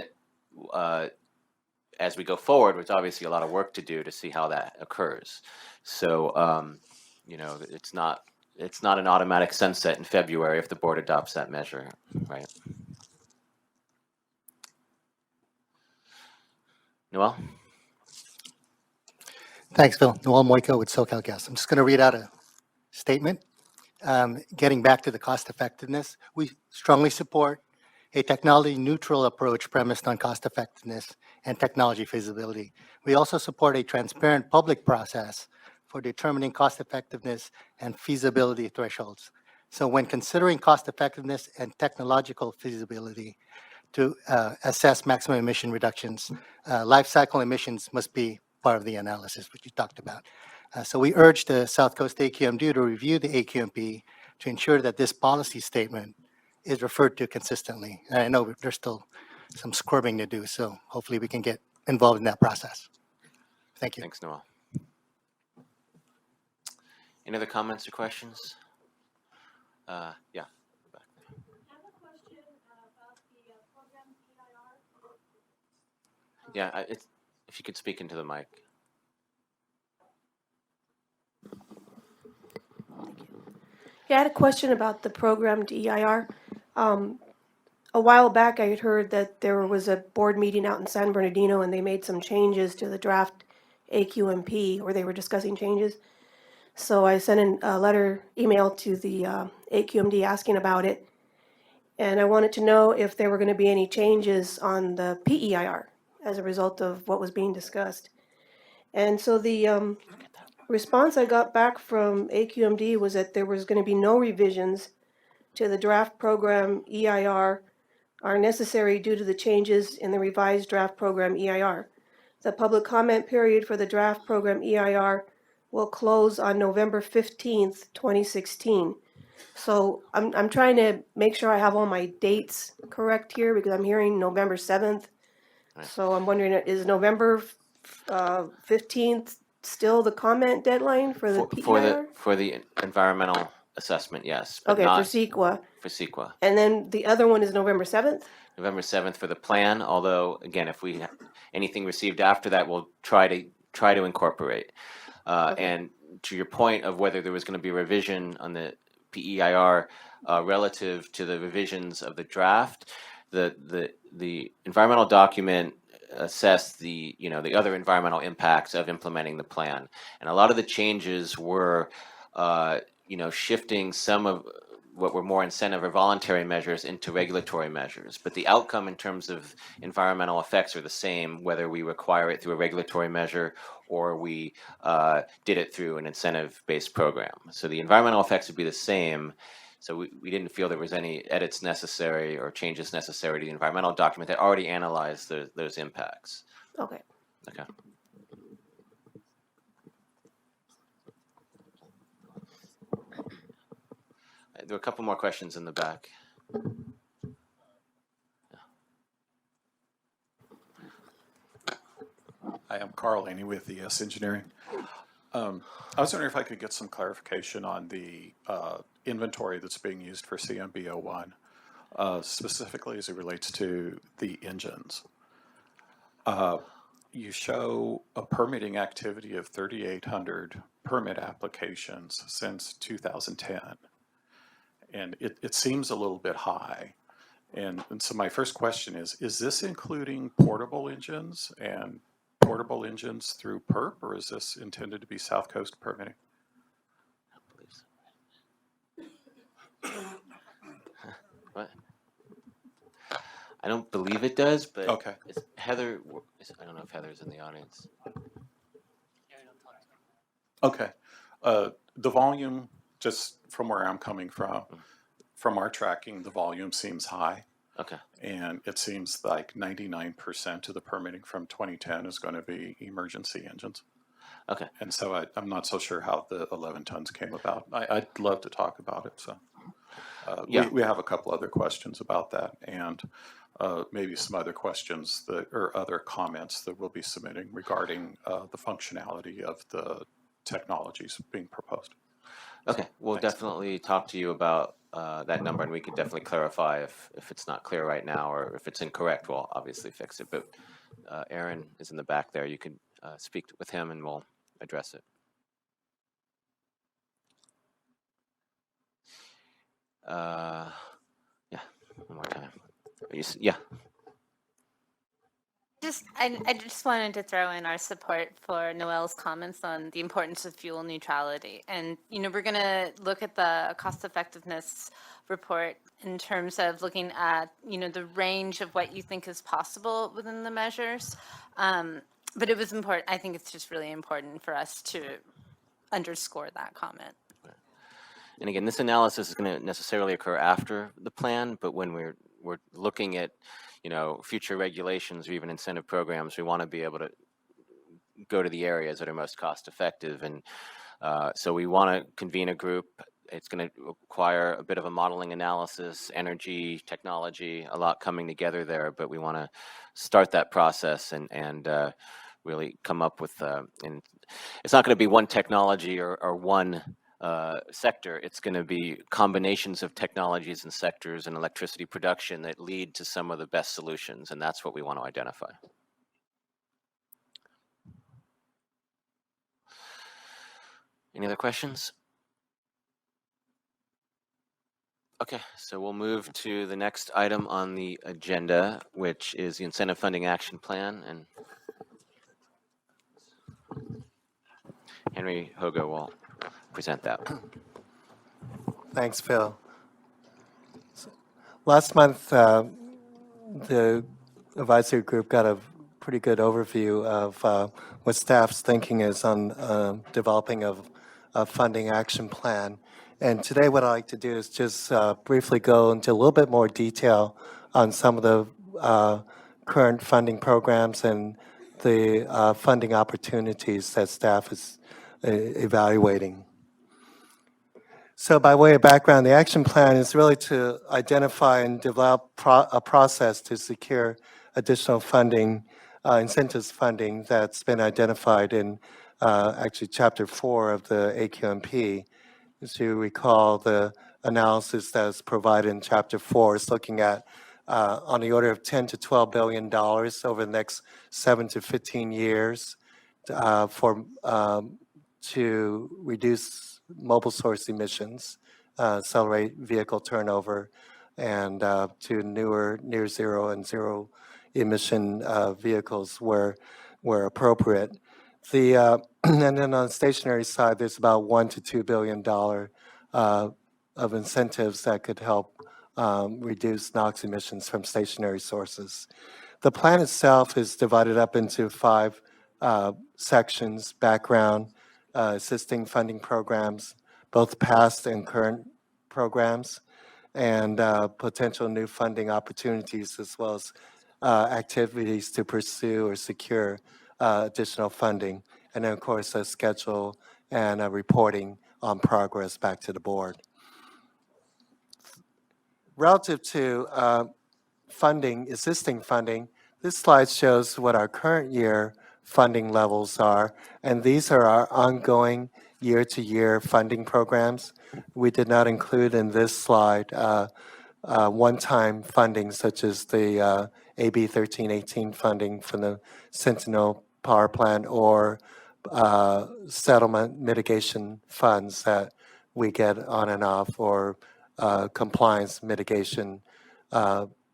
[SPEAKER 1] as we go forward, there's obviously a lot of work to do to see how that occurs. So, you know, it's not an automatic sunset in February if the board adopts that measure, right? Noel?
[SPEAKER 21] Thanks, Phil. Noel Moiko with SoCalGas. I'm just going to read out a statement. Getting back to the cost effectiveness, we strongly support a technology-neutral approach premised on cost effectiveness and technology feasibility. We also support a transparent public process for determining cost effectiveness and feasibility thresholds. So when considering cost effectiveness and technological feasibility to assess maximum emission reductions, life cycle emissions must be part of the analysis, which you talked about. So we urge the South Coast AQMD to review the AQMP to ensure that this policy statement is referred to consistently. And I know there's still some squirming to do, so hopefully we can get involved in that process. Thank you.
[SPEAKER 1] Thanks, Noel. Any other comments or questions? Yeah. Yeah, if you could speak into the mic.
[SPEAKER 7] Yeah, I had a question about the programmed EIR. A while back, I had heard that there was a board meeting out in San Bernardino and they made some changes to the draft AQMP, or they were discussing changes. So I sent in a email to the AQMD asking about it. And I wanted to know if there were going to be any changes on the PEIR as a result of what was being discussed. And so the response I got back from AQMD was that there was going to be no revisions to the draft program EIR are necessary due to the changes in the revised draft program EIR. The public comment period for the draft program EIR will close on November 15th, 2016. So I'm trying to make sure I have all my dates correct here because I'm hearing November 7th. So I'm wondering, is November 15th still the comment deadline for the PEIR?
[SPEAKER 1] For the environmental assessment, yes. But
[SPEAKER 7] Okay,
[SPEAKER 1] not
[SPEAKER 7] for CEQA.
[SPEAKER 1] For CEQA.
[SPEAKER 7] And then the other one is November 7th?
[SPEAKER 1] November 7th for the plan, although, again, if we anything received after that, we'll try to incorporate. And to your point of whether there was going to be a revision on the PEIR relative to the revisions of the draft, the environmental document assessed the other environmental impacts of implementing the plan, and a lot of the changes were shifting some of what were more incentive or voluntary measures into regulatory measures. But the outcome in terms of environmental effects are the same, whether we require it through a regulatory measure or we did it through an incentive-based program. So the environmental effects would be the same. So we didn't feel there was any edits necessary or changes necessary to the environmental document that already analyzed those impacts.
[SPEAKER 7] Okay.
[SPEAKER 1] Okay. There were a couple more questions in the back.
[SPEAKER 8] Hi, I'm Carl Laney with ES Engineering. I was wondering if I could get some clarification on the inventory that's being used for CMB01, specifically as it relates to the engines. You show a permitting activity of 3,800 permit applications since 2010. And it seems a little bit high. And so my first question is this including portable engines and portable engines through PERP, or is this intended to be South Coast permitting?
[SPEAKER 1] What? I don't believe it does, but
[SPEAKER 8] okay.
[SPEAKER 1] Heather, I don't know if Heather's in the audience.
[SPEAKER 8] Okay. The volume, just from where I'm coming from our tracking, the volume seems high.
[SPEAKER 1] Okay.
[SPEAKER 8] And it seems like 99% of the permitting from 2010 is going to be emergency engines.
[SPEAKER 1] Okay.
[SPEAKER 8] And so I'm not so sure how the 11 tons came about. I'd love to talk about it. So
[SPEAKER 1] yeah.
[SPEAKER 8] we have a couple other questions about that, and maybe some other questions or other comments that we'll be submitting regarding the functionality of the technologies being proposed.
[SPEAKER 1] Okay, we'll definitely talk to you about that number, and we can definitely clarify if it's not clear right now, or if it's incorrect, we'll obviously fix it. But Aaron is in the back there. You can speak with him, and we'll address it. Yeah, one more time. Yeah.
[SPEAKER 11] I just wanted to throw in our support for Noel's comments on the importance of fuel neutrality. And, you know, we're going to look at the cost effectiveness report in terms of looking at, you know, the range of what you think is possible within the measures. But it was important. I think it's just really important for us to underscore that comment.
[SPEAKER 1] And again, this analysis is going to necessarily occur after the plan, but when we're looking at, you know, future regulations or even incentive programs, we want to be able to go to the areas that are most cost effective. And so we want to convene a group. It's going to require a bit of a modeling analysis, energy, technology, a lot coming together there, but we want to start that process and really come up with, and it's not going to be one technology or one sector. It's going to be combinations of technologies and sectors and electricity production that lead to some of the best solutions, and that's what we want to identify. Any other questions? Okay, so we'll move to the next item on the agenda, which is the Incentive Funding Action Plan, and Henry Hogo will present that.
[SPEAKER 5] Thanks, Phil. Last month, the advisory group got a pretty good overview of what staff's thinking is on developing a funding action plan. And today what I'd like to do is just briefly go into a little bit more detail on some of the current funding programs and the funding opportunities that staff is evaluating. So by way of background, the action plan is really to identify and develop a process to secure additional funding, incentives funding that's been identified in actually Chapter 4 of the AQMP. As you recall, the analysis that's provided in Chapter 4 is looking at on the order of $10 to $12 billion over the next 7 to 15 years to reduce mobile source emissions, accelerate vehicle turnover, and to newer near zero and zero emission vehicles where appropriate. And then on the stationary side, there's about $1 to $2 billion of incentives that could help reduce NOx emissions from stationary sources. The plan itself is divided up into 5 sections: background, assisting funding programs, both past and current programs, and potential new funding opportunities, as well as activities to pursue or secure additional funding. And then, of course, a schedule and reporting on progress back to the board. Relative to funding, existing funding, this slide shows what our current year funding levels are, and these are our ongoing year-to-year funding programs. We did not include in this slide one-time funding such as the AB 1318 funding from the Sentinel Power Plant or settlement mitigation funds that we get on and off, or compliance mitigation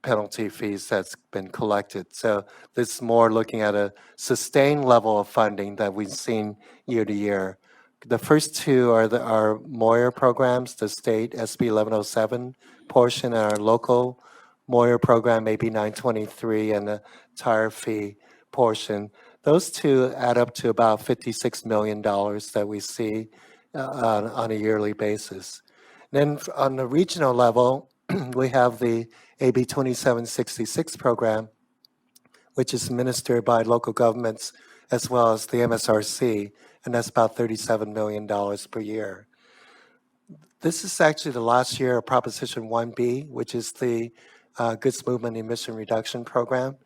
[SPEAKER 5] penalty fees that's been collected. So this is more looking at a sustained level of funding that we've seen year to year. The first two are our Moyer programs, the state SB 1107 portion, and our local Moyer program, AB 923, and the tire fee portion. Those two add up to about $56 million that we see on a yearly basis. Then on the regional level, we have the AB 2766 program, which is administered by local governments as well as the MSRC, and that's about $37 million per year. This is actually the last year of Proposition 1B, which is the Goods Movement Emission Reduction Program.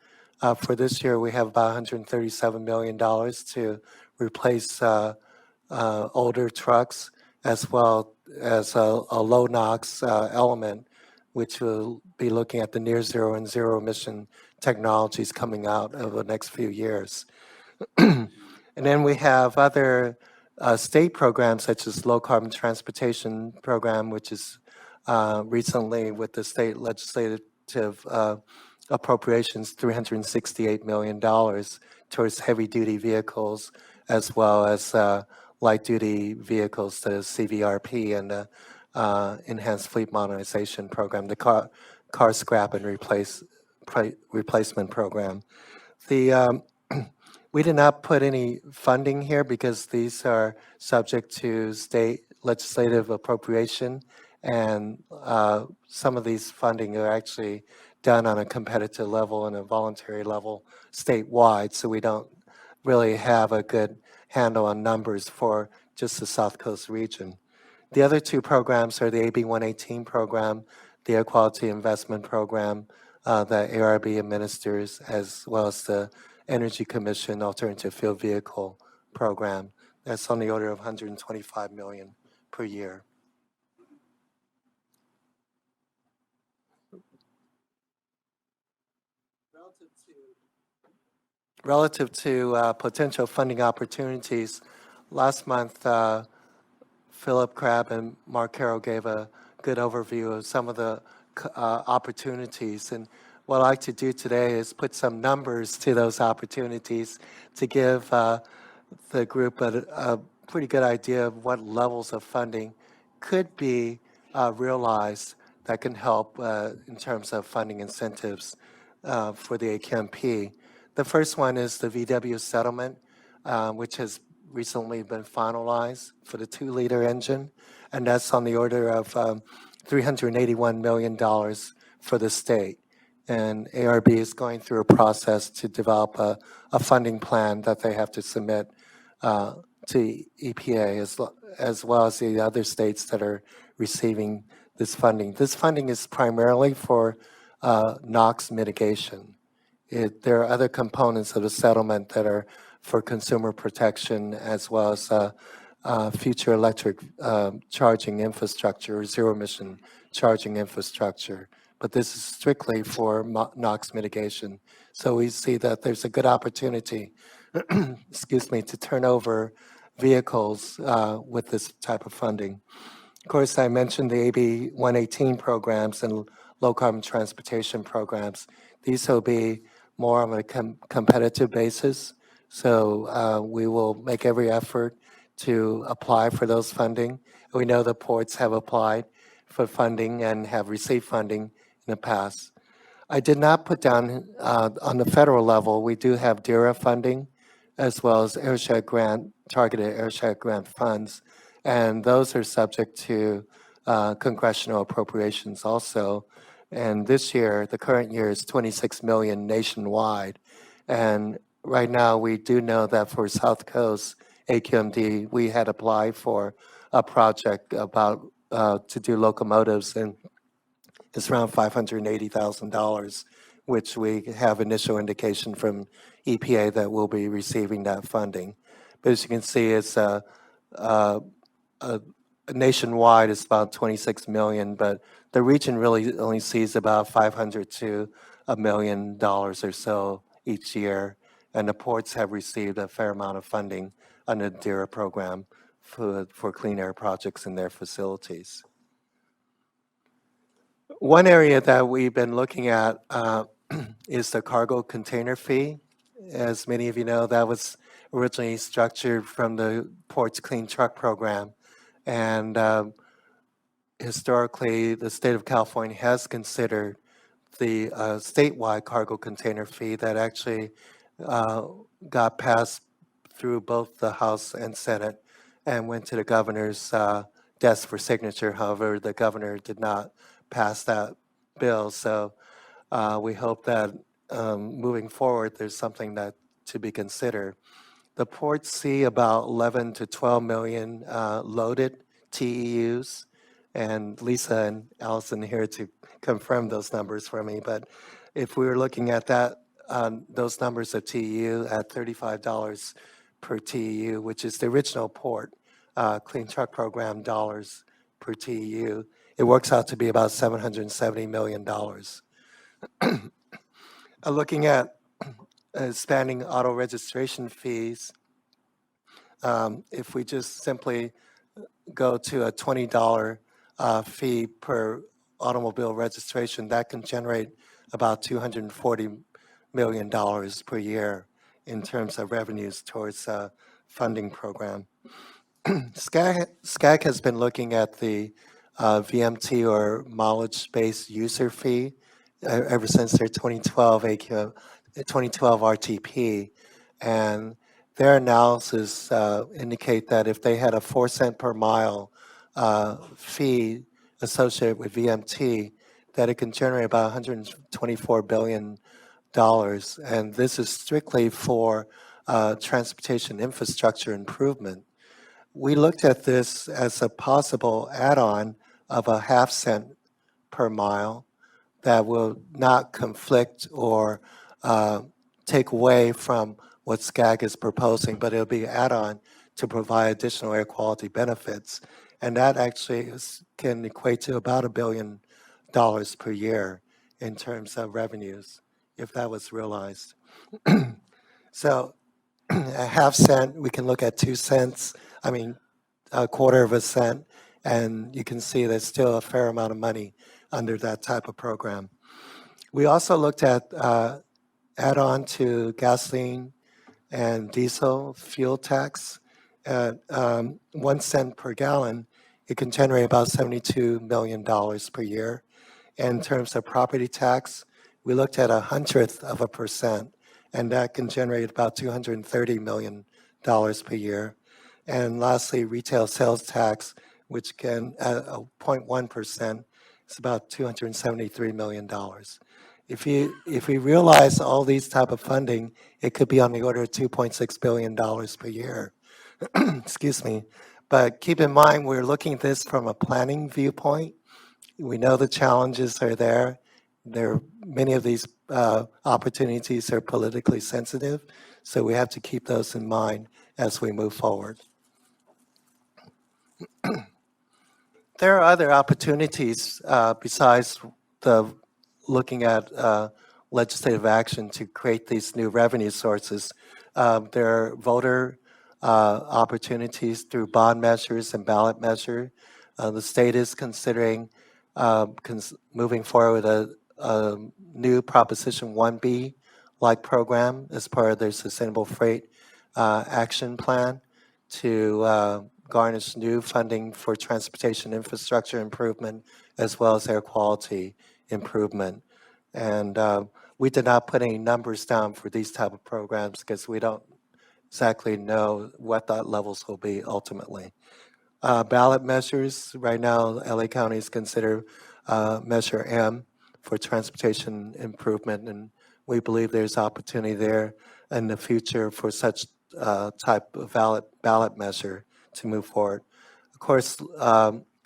[SPEAKER 5] For this year, we have about $137 million to replace older trucks as well as a low NOx element, which will be looking at the near zero and zero emission technologies coming out over the next few years. And then we have other state programs such as low carbon transportation program, which is recently with the state legislative appropriations, $368 million towards heavy duty vehicles, as well as light duty vehicles, the CVRP and the Enhanced Fleet Modernization Program, the car scrap and replacement program. The we did not put any funding here because these are subject to state legislative appropriation, and some of these funding are actually done on a competitive level and a voluntary level statewide, so we don't really have a good handle on numbers for just the South Coast region. The other two programs are the AB 118 program, the Air Quality Investment Program that ARB administers, as well as the Energy Commission Alternative Fuel Vehicle Program. That's on the order of $125 million per year. Relative to potential funding opportunities, last month, Philip Crabb and Mark Carroll gave a good overview of some of the opportunities. And what I'd like to do today is put some numbers to those opportunities to give the group a pretty good idea of what levels of funding could be realized that can help in terms of funding incentives for the AQMP. The first one is the VW settlement, which has recently been finalized for the 2-liter engine, and that's on the order of $381 million for the state. And ARB is going through a process to develop a funding plan that they have to submit to EPA as well as the other states that are receiving this funding. This funding is primarily for NOx mitigation. There are other components of the settlement that are for consumer protection as well as future electric charging infrastructure, zero emission charging infrastructure. But this is strictly for NOx mitigation. So we see that there's a good opportunity, excuse me, to turn over vehicles with this type of funding. Of course, I mentioned the AB 118 programs and low carbon transportation programs. These will be more on a competitive basis. So we will make every effort to apply for those funding. We know the ports have applied for funding and have received funding in the past. I did not put down on the federal level, we do have DERA funding as well as airshed grant, targeted airshed grant funds. And those are subject to congressional appropriations also. And this year, the current year is $26 million nationwide. And right now, we do know that for South Coast AQMD, we had applied for a project about to do locomotives, and it's around $580,000, which we have initial indication from EPA that we'll be receiving that funding. But as you can see, it's nationwide, it's about 26 million, but the region really only sees about $500 to $1 million or so each year. And the ports have received a fair amount of funding under the DERA program for clean air projects in their facilities. One area that we've been looking at is the cargo container fee. As many of you know, that was originally structured from the Ports Clean Truck program. And historically, the state of California has considered the statewide cargo container fee that actually got passed through both the House and Senate and went to the governor's desk for signature. However, the governor did not pass that bill. So we hope that moving forward, there's something that to be considered. The ports see about 11 to 12 million loaded TEUs, and Lisa and Allison here to confirm those numbers for me. But if we were looking at that, those numbers of TEU at $35 per TEU, which is the original port clean truck program dollars per TEU, it works out to be about $770 million. Looking at expanding auto registration fees, if we just simply go to a $20 fee per automobile registration, that can generate about $240 million per year in terms of revenues towards a funding program. SCAQ has been looking at the VMT or mileage-based user fee ever since their 2012 RTP, and their analysis indicate that if they had a 4 cent per mile fee associated with VMT, that it can generate about $124 billion. And this is strictly for transportation infrastructure improvement. We looked at this as a possible add-on of a 0.5 cent per mile that will not conflict or take away from what SCAQ is proposing, but it'll be add-on to provide additional air quality benefits. And that actually can equate to about $1 billion per year in terms of revenues, if that was realized. So a 0.5 cent, we can look at 2 cents, a 1/4 cent, and you can see there's still a fair amount of money under that type of program. We also looked at add-on to gasoline and diesel fuel tax at 1 cent per gallon. It can generate about $72 million per year. In terms of property tax, we looked at 0.1%, and that can generate about $230 million per year. And lastly, retail sales tax, which can, at 0.1%, it's about $273 million. If we realize all these type of funding, it could be on the order of $2.6 billion per year. Excuse me. But keep in mind, we're looking at this from a planning viewpoint. We know the challenges are there. Many of these opportunities are politically sensitive, so we have to keep those in mind as we move forward. There are other opportunities besides looking at legislative action to create these new revenue sources. There are voter opportunities through bond measures and ballot measure. The state is considering moving forward with a new Proposition 1B like program as part of their Sustainable Freight Action Plan to garnish new funding for transportation infrastructure improvement as well as air quality improvement. And we did not put any numbers down for these type of programs because we don't exactly know what that levels will be ultimately. Ballot measures, right now LA County is considered Measure M for transportation improvement, and we believe there's opportunity there in the future for such type of ballot measure to move forward. Of course,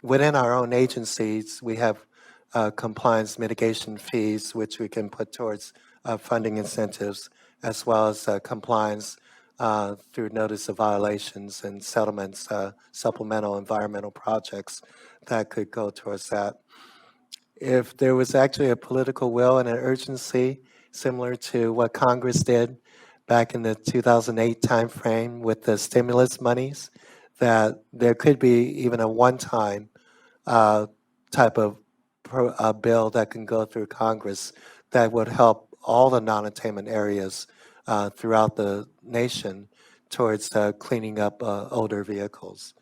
[SPEAKER 5] within our own agencies, we have compliance mitigation fees, which we can put towards funding incentives, as well as compliance through notice of violations and settlements, supplemental environmental projects that could go towards that. If there was actually a political will and an urgency, similar to what Congress did back in the 2008 timeframe with the stimulus monies, that there could be even a one-time type of bill that can go through Congress that would help all the non-attainment areas throughout the nation towards cleaning up older vehicles.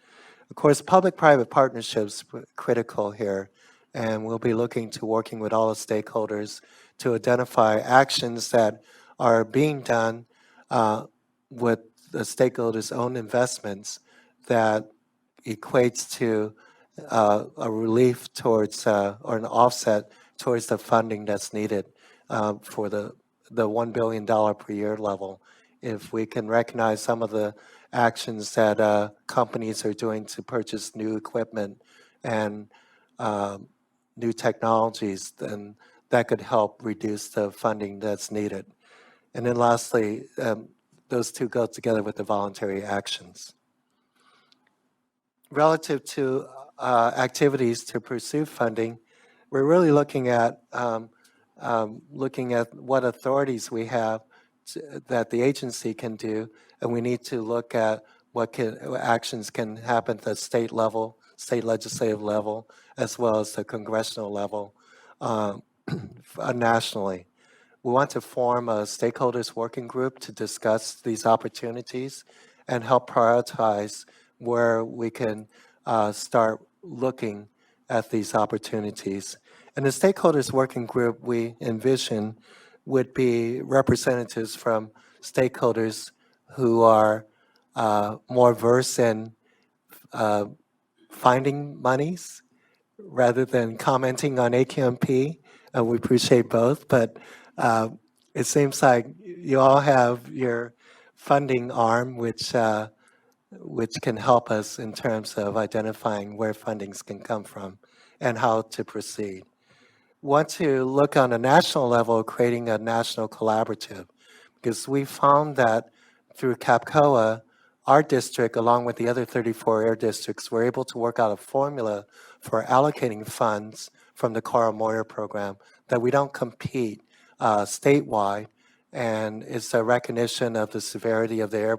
[SPEAKER 5] Of course, public-private partnerships are critical here, and we'll be looking to working with all the stakeholders to identify actions that are being done with the stakeholders' own investments that equates to a relief towards or an offset towards the funding that's needed for the $1 billion per year level. If we can recognize some of the actions that companies are doing to purchase new equipment and new technologies, then that could help reduce the funding that's needed. And then lastly, those two go together with the voluntary actions. relative to activities to pursue funding, we're really looking at what authorities we have that the agency can do, and we need to look at what actions can happen at the state level, state legislative level, as well as the congressional level nationally. We want to form a stakeholders working group to discuss these opportunities and help prioritize where we can start looking at these opportunities. And the stakeholders working group we envision would be representatives from stakeholders who are more versed in finding monies rather than commenting on AQMP. We appreciate both, but it seems like you all have your funding arm, which can help us in terms of identifying where fundings can come from and how to proceed. Want to look on a national level, creating a national collaborative, because we found that through CAPCOA, our district, along with the other 34 air districts, were able to work out a formula for allocating funds from the Carl Moyer program that we don't compete statewide, and it's a recognition of the severity of the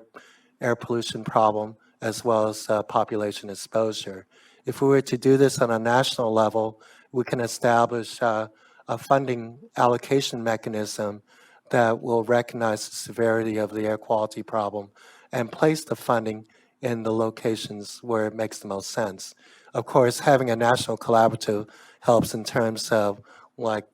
[SPEAKER 5] air pollution problem as well as population exposure. If we were to do this on a national level, we can establish a funding allocation mechanism that will recognize the severity of the air quality problem and place the funding in the locations where it makes the most sense. Of course, having a national collaborative helps in terms of like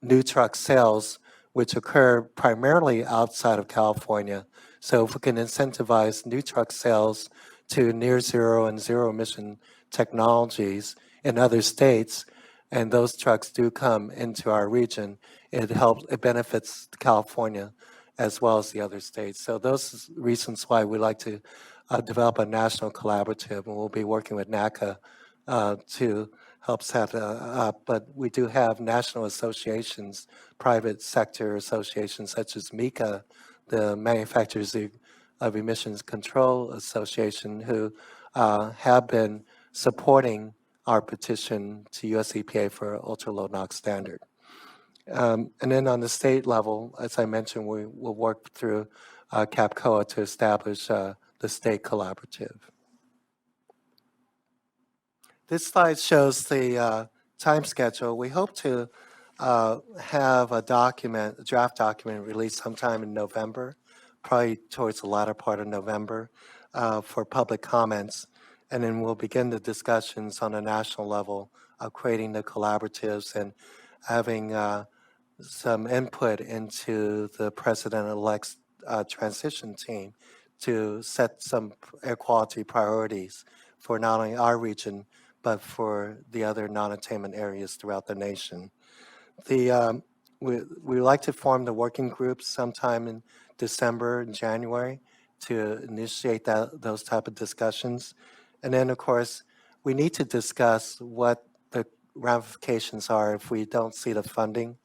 [SPEAKER 5] new truck sales, which occur primarily outside of California. So if we can incentivize new truck sales to near zero and zero emission technologies in other states, and those trucks do come into our region, it benefits California as well as the other states. So those are reasons why we like to develop a national collaborative, and we'll be working with NACA to help set up. But we do have national associations, private sector associations such as MECA, the Manufacturers of Emissions Control Association, who have been supporting our petition to US EPA for ultra-low NOx standard. And then on the state level, as I mentioned, we will work through CAPCOA to establish the state collaborative. This slide shows the time schedule. We hope to have a draft document released sometime in November, probably towards the latter part of November, for public comments. And then we'll begin the discussions on a national level of creating the collaboratives and having some input into the president-elect's transition team to set some air quality priorities for not only our region, but for the other non-attainment areas throughout the nation. We like to form the working groups sometime in December and January to initiate those type of discussions. And then, of course, we need to discuss what the ramifications are if we don't see the funding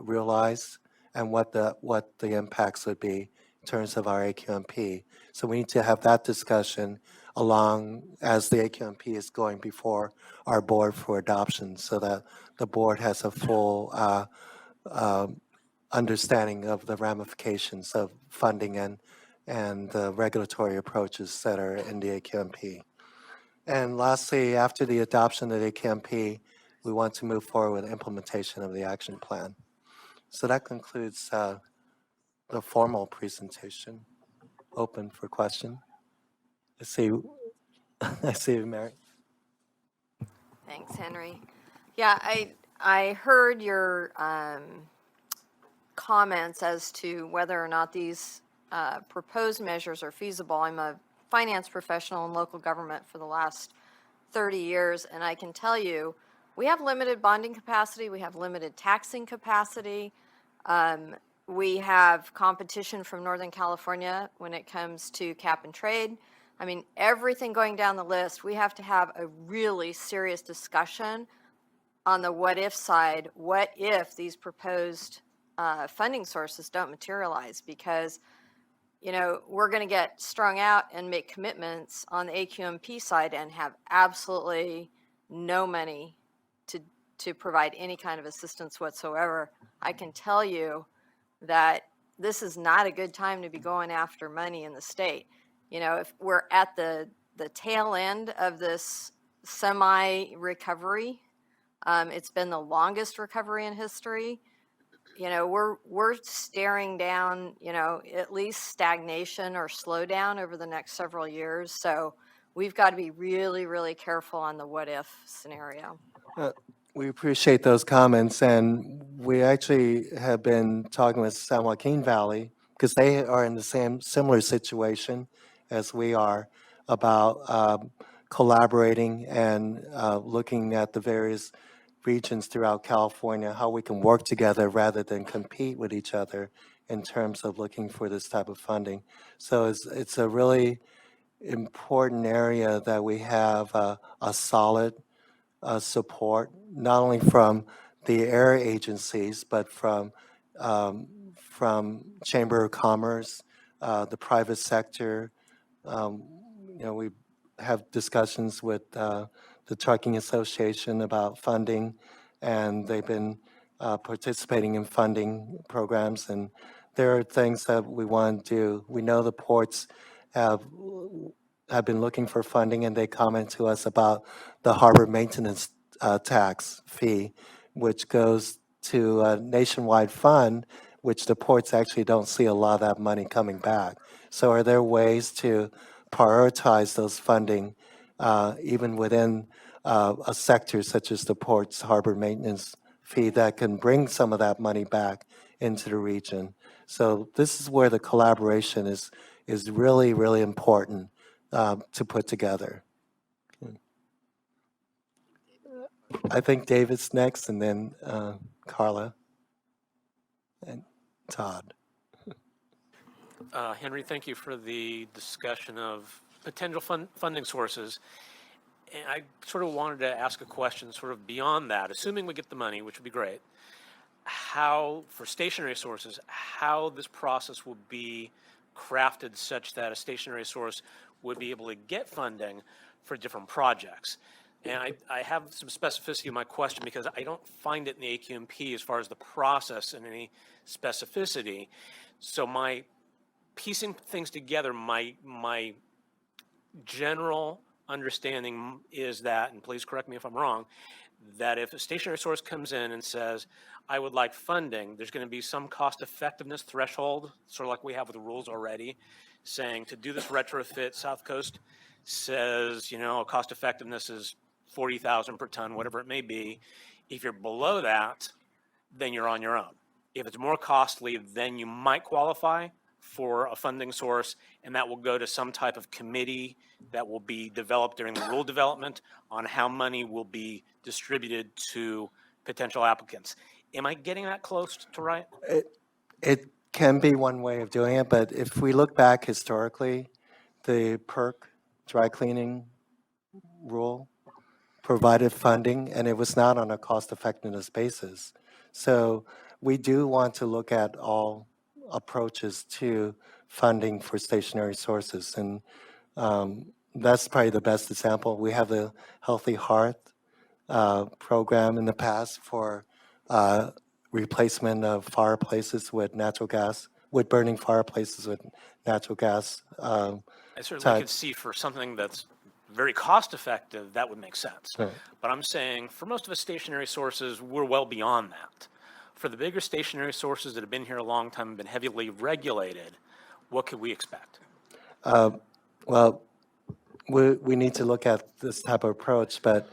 [SPEAKER 5] realized, and what the impacts would be in terms of our AQMP. So we need to have that discussion along as the AQMP is going before our board for adoption, so that the board has a full understanding of the ramifications of funding and the regulatory approaches that are in the AQMP. And lastly, after the adoption of the AQMP, we want to move forward with implementation of the action plan. So that concludes the formal presentation. Open for question. I see you, Mary.
[SPEAKER 9] Thanks, Henry. Yeah, I heard your comments as to whether or not these proposed measures are feasible. I'm a finance professional in local government for the last 30 years, and I can tell you we have limited bonding capacity, we have limited taxing capacity, we have competition from Northern California when it comes to cap and trade. I mean, everything going down the list, we have to have a really serious discussion on the what if side. What if these proposed funding sources don't materialize? Because you know, we're going to get strung out and make commitments on the AQMP side and have absolutely no money to provide any kind of assistance whatsoever. I can tell you that this is not a good time to be going after money in the state. You know, if we're at the tail end of this semi-recovery, it's been the longest recovery in history. You know, we're staring down, you know, at least stagnation or slowdown over the next several years. So we've got to be really, really careful on the what if scenario.
[SPEAKER 5] We appreciate those comments, and we actually have been talking with San Joaquin Valley because they are in the similar situation as we are about collaborating and looking at the various regions throughout California, how we can work together rather than compete with each other in terms of looking for this type of funding. So it's a really important area that we have a solid support, not only from the air agencies, but from Chamber of Commerce, the private sector. You know, we have discussions with the Trucking Association about funding, and they've been participating in funding programs. And there are things that we want to do. We know the ports have been looking for funding, and they comment to us about the harbor maintenance tax fee, which goes to a nationwide fund, which the ports actually don't see a lot of that money coming back. So are there ways to prioritize those funding even within a sector such as the ports harbor maintenance fee that can bring some of that money back into the region? So this is where the collaboration is really, really important to put together. I think David's next, and then Carla and Todd.
[SPEAKER 20] Henry, thank you for the discussion of potential funding sources. And I sort of wanted to ask a question sort of beyond that, assuming we get the money, which would be great, how, for stationary sources, how this process will be crafted such that a stationary source would be able to get funding for different projects. And I have some specificity in my question because I don't find it in the AQMP as far as the process and any specificity. So my piecing things together, my general understanding is that, and please correct me if I'm wrong, that if a stationary source comes in and says, I would like funding, there's going to be some cost effectiveness threshold, sort of like we have with the rules already, saying to do this retrofit, South Coast says, you know, cost effectiveness is 40,000 per ton, whatever it may be. If you're below that, then you're on your own. If it's more costly, then you might qualify for a funding source, and that will go to some type of committee that will be developed during the rule development on how money will be distributed to potential applicants. Am I getting that close to right?
[SPEAKER 5] It can be one way of doing it, but if we look back historically, the PERC dry cleaning rule provided funding, and it was not on a cost effectiveness basis. So we do want to look at all approaches to funding for stationary sources, and that's probably the best example. We have the Healthy Hearth program in the past for replacement of fireplaces with natural gas, wood burning fireplaces with natural gas.
[SPEAKER 20] I certainly could see for something that's very cost effective, that would make sense.
[SPEAKER 5] Right.
[SPEAKER 20] But I'm saying for most of the stationary sources, we're well beyond that. For the bigger stationary sources that have been here a long time and been heavily regulated, what could we expect?
[SPEAKER 5] Well, we need to look at this type of approach, but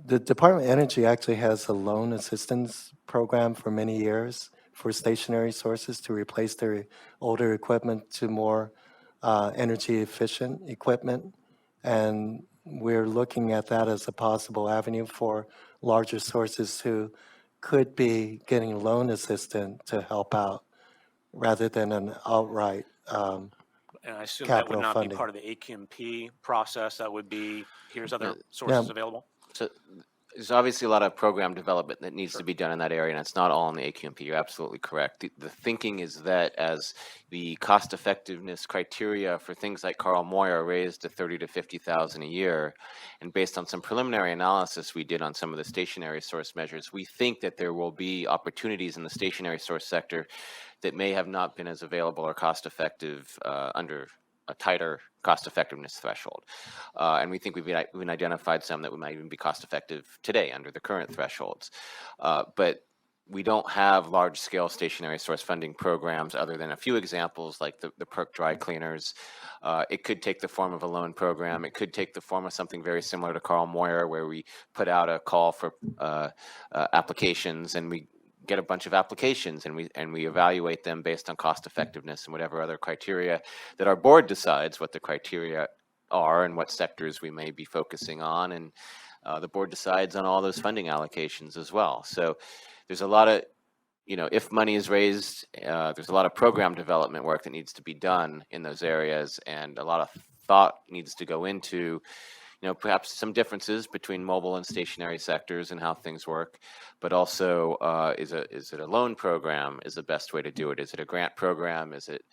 [SPEAKER 5] the Department of Energy actually has a loan assistance program for many years for stationary sources to replace their older equipment to more energy efficient equipment. And we're looking at that as a possible avenue for larger sources who could be getting loan assistance to help out rather than an outright
[SPEAKER 20] And I assume that would
[SPEAKER 5] capital
[SPEAKER 20] not
[SPEAKER 5] funding.
[SPEAKER 20] be part of the AQMP process. That would be, here's other sources available.
[SPEAKER 1] So There's obviously a lot of program development that needs to be done in that area, and it's not all in the AQMP. You're absolutely correct. The thinking is that as the cost effectiveness criteria for things like Carl Moyer are raised to 30 to 50,000 a year, and based on some preliminary analysis we did on some of the stationary source measures, we think that there will be opportunities in the stationary source sector that may have not been as available or cost effective under a tighter cost effectiveness threshold. And we think we've identified some that might even be cost effective today under the current thresholds. But we don't have large scale stationary source funding programs other than a few examples like the PERC dry cleaners. It could take the form of a loan program. It could take the form of something very similar to Carl Moyer, where we put out a call for applications, and we get a bunch of applications, and we evaluate them based on cost effectiveness and whatever other criteria that our board decides what the criteria are and what sectors we may be focusing on, and the board decides on all those funding allocations as well. So there's a lot of, if money is raised, there's a lot of program development work that needs to be done in those areas, and a lot of thought needs to go into perhaps some differences between mobile and stationary sectors and how things work, but also is it a loan program is the best way to do it? Is it a grant program? Is it,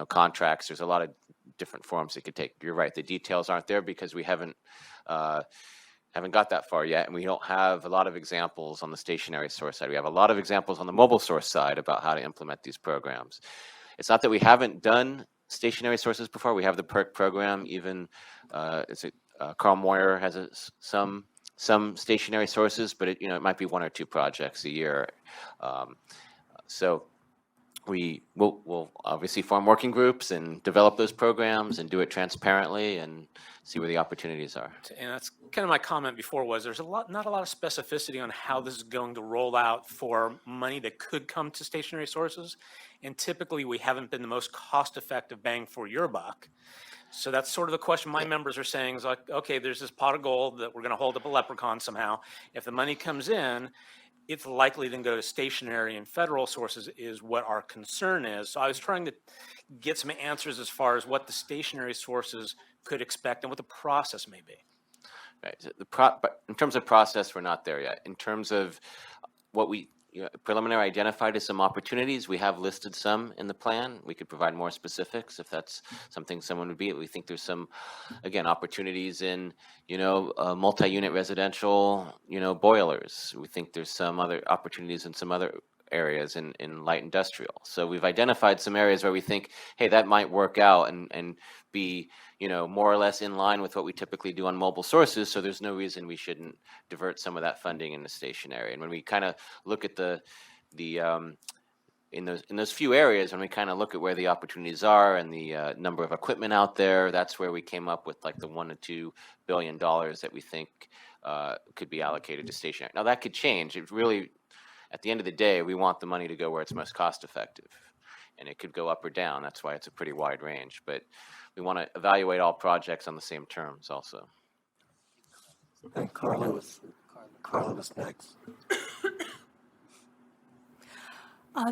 [SPEAKER 1] contracts? There's a lot of different forms it could take. You're right, the details aren't there because we haven't got that far yet, and we don't have a lot of examples on the stationary source side. We have a lot of examples on the mobile source side about how to implement these programs. It's not that we haven't done stationary sources before. We have the PERC program, even Carl Moyer has some stationary sources, but it might be one or two projects a year. So we'll obviously form working groups and develop those programs and do it transparently and see where the opportunities are.
[SPEAKER 20] And that's kind of my comment before was there's not a lot of specificity on how this is going to roll out for money that could come to stationary sources. And typically we haven't been the most cost-effective bang for your buck. So that's sort of the question my members are saying is like, okay, there's this pot of gold that we're going to hold up a leprechaun somehow. If the money comes in, it's likely to go to stationary and federal sources is what our concern is. So I was trying to get some answers as far as what the stationary sources could expect and what the process may be.
[SPEAKER 1] Right. So but in terms of process, we're not there yet. In terms of what we preliminary identified as some opportunities, we have listed some in the plan. We could provide more specifics if that's something someone would be. We think there's some, again, opportunities in, multi-unit residential, boilers. We think there's some other opportunities in some other areas in light industrial. So we've identified some areas where we think, hey, that might work out and be, more or less in line with what we typically do on mobile sources. So there's no reason we shouldn't divert some of that funding into stationary. And when we kind of look at in those few areas, when we kind of look at where the opportunities are and the number of equipment out there, that's where we came up with like the $1 to $2 billion that we think could be allocated to stationary. Now that could change. It really, at the end of the day, we want the money to go where it's most cost effective, and it could go up or down. That's why it's a pretty wide range, but we want to evaluate all projects on the same terms also.
[SPEAKER 5] And Carla was next.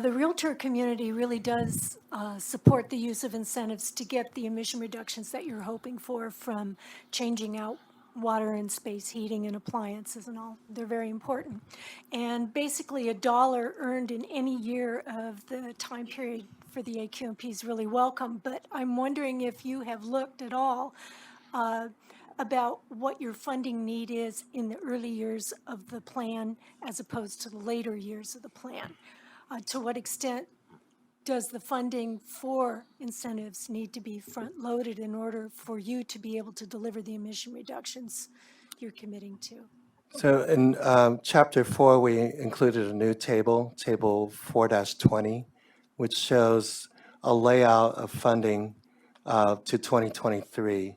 [SPEAKER 12] The realtor community really does support the use of incentives to get the emission reductions that you're hoping for from changing out water and space heating and appliances and all. They're very important. And basically $1 earned in any year of the time period for the AQMP is really welcome. But I'm wondering if you have looked at all about what your funding need is in the early years of the plan as opposed to the later years of the plan. To what extent does the funding for incentives need to be front-loaded in order for you to be able to deliver the emission reductions you're committing to?
[SPEAKER 5] So in Chapter 4, we included a new table, Table 4-20, which shows a layout of funding to 2023.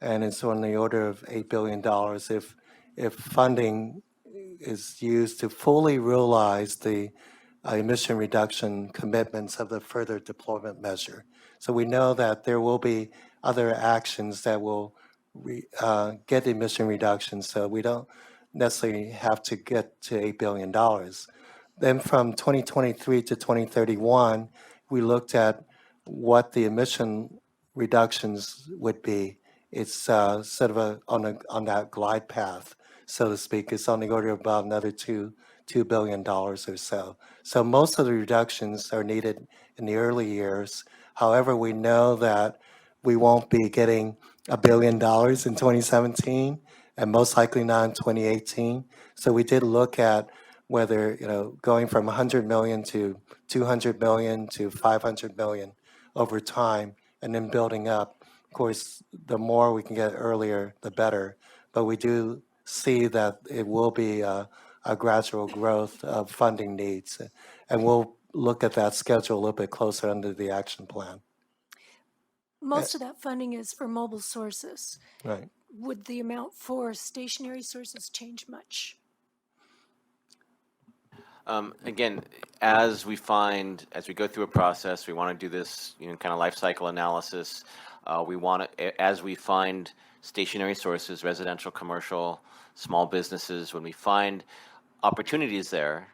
[SPEAKER 5] And it's on the order of $8 billion if funding is used to fully realize the emission reduction commitments of the further deployment measure. So we know that there will be other actions that will get emission reductions, so we don't necessarily have to get to $8 billion. Then from 2023 to 2031, we looked at what the emission reductions would be. It's sort of on that glide path. so to speak. It's on the order of about another $2 billion or so. So most of the reductions are needed in the early years. However, we know that we won't be getting $1 billion in 2017, and most likely not in 2018. So we did look at whether, going from 100 million to 200 million to 500 million over time, and then building up. Of course, the more we can get earlier, the better. But we do see that it will be a gradual growth of funding needs. And we'll look at that schedule a little bit closer under the action plan.
[SPEAKER 12] Most of that funding is for mobile sources.
[SPEAKER 5] Right.
[SPEAKER 12] Would the amount for stationary sources change much?
[SPEAKER 1] Again, as we go through a process, we want to do this, kind of life cycle analysis. We want to, as we find stationary sources, residential, commercial, small businesses, when we find opportunities there,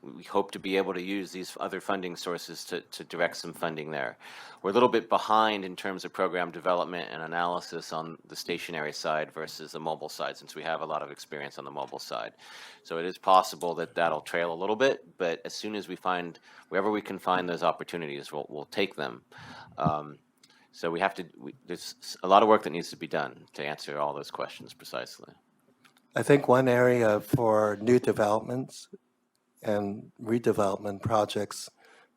[SPEAKER 1] we hope to be able to use these other funding sources to direct some funding there. We're a little bit behind in terms of program development and analysis on the stationary side versus the mobile side, since we have a lot of experience on the mobile side. So it is possible that that'll trail a little bit, but as soon as we find, wherever we can find those opportunities, we'll take them. So we have to, there's a lot of work that needs to be done to answer all those questions precisely.
[SPEAKER 5] I think one area for new developments and redevelopment projects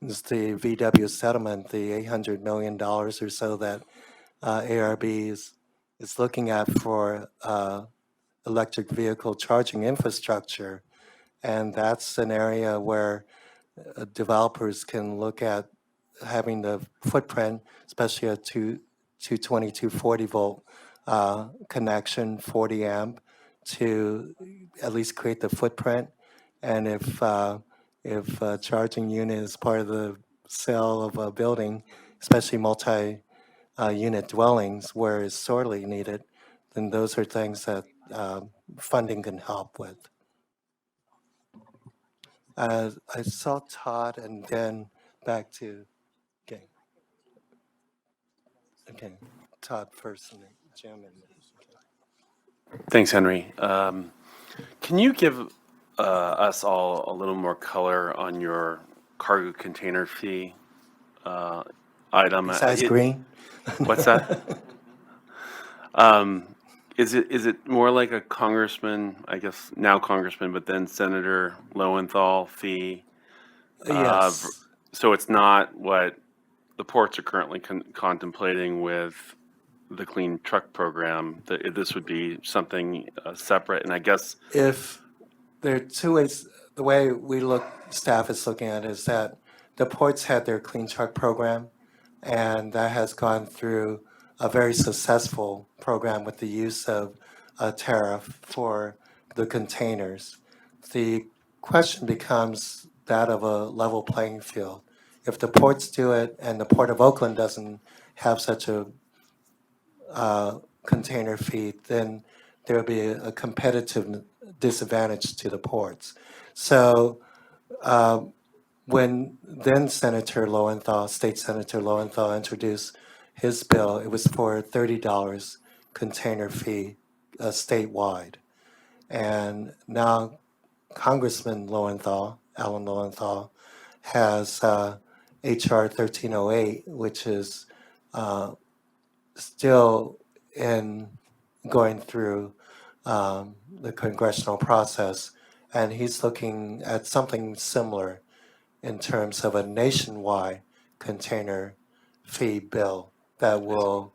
[SPEAKER 5] is the VW settlement, the $800 million or so that ARB is looking at for electric vehicle charging infrastructure. And that's an area where developers can look at having the footprint, especially a 220, 240 volt connection, 40 amp, to at least create the footprint. And if a charging unit is part of the sale of a building, especially multi-unit dwellings where it's sorely needed, then those are things that funding can help with. I saw Todd and then back to Gang. Okay, Todd first and then Jim.
[SPEAKER 13] Thanks, Henry. Can you give us all a little more color on your cargo container fee item?
[SPEAKER 5] Besides green?
[SPEAKER 13] What's that? Is it more like a congressman, I guess now congressman, but then Senator Lowenthal fee?
[SPEAKER 5] Yes.
[SPEAKER 13] So it's not what the ports are currently contemplating with the clean truck program. This would be something separate, and I guess
[SPEAKER 5] if there are two ways, the way staff is looking at it is that the ports had their clean truck program, and that has gone through a very successful program with the use of a tariff for the containers. The question becomes that of a level playing field. If the ports do it and the Port of Oakland doesn't have such a container fee, then there will be a competitive disadvantage to the ports. So when then Senator Lowenthal, State Senator Lowenthal, introduced his bill, it was for $30 container fee statewide. And now Congressman Lowenthal, Alan Lowenthal, has HR 1308, which is still going through the congressional process, and he's looking at something similar in terms of a nationwide container fee bill that will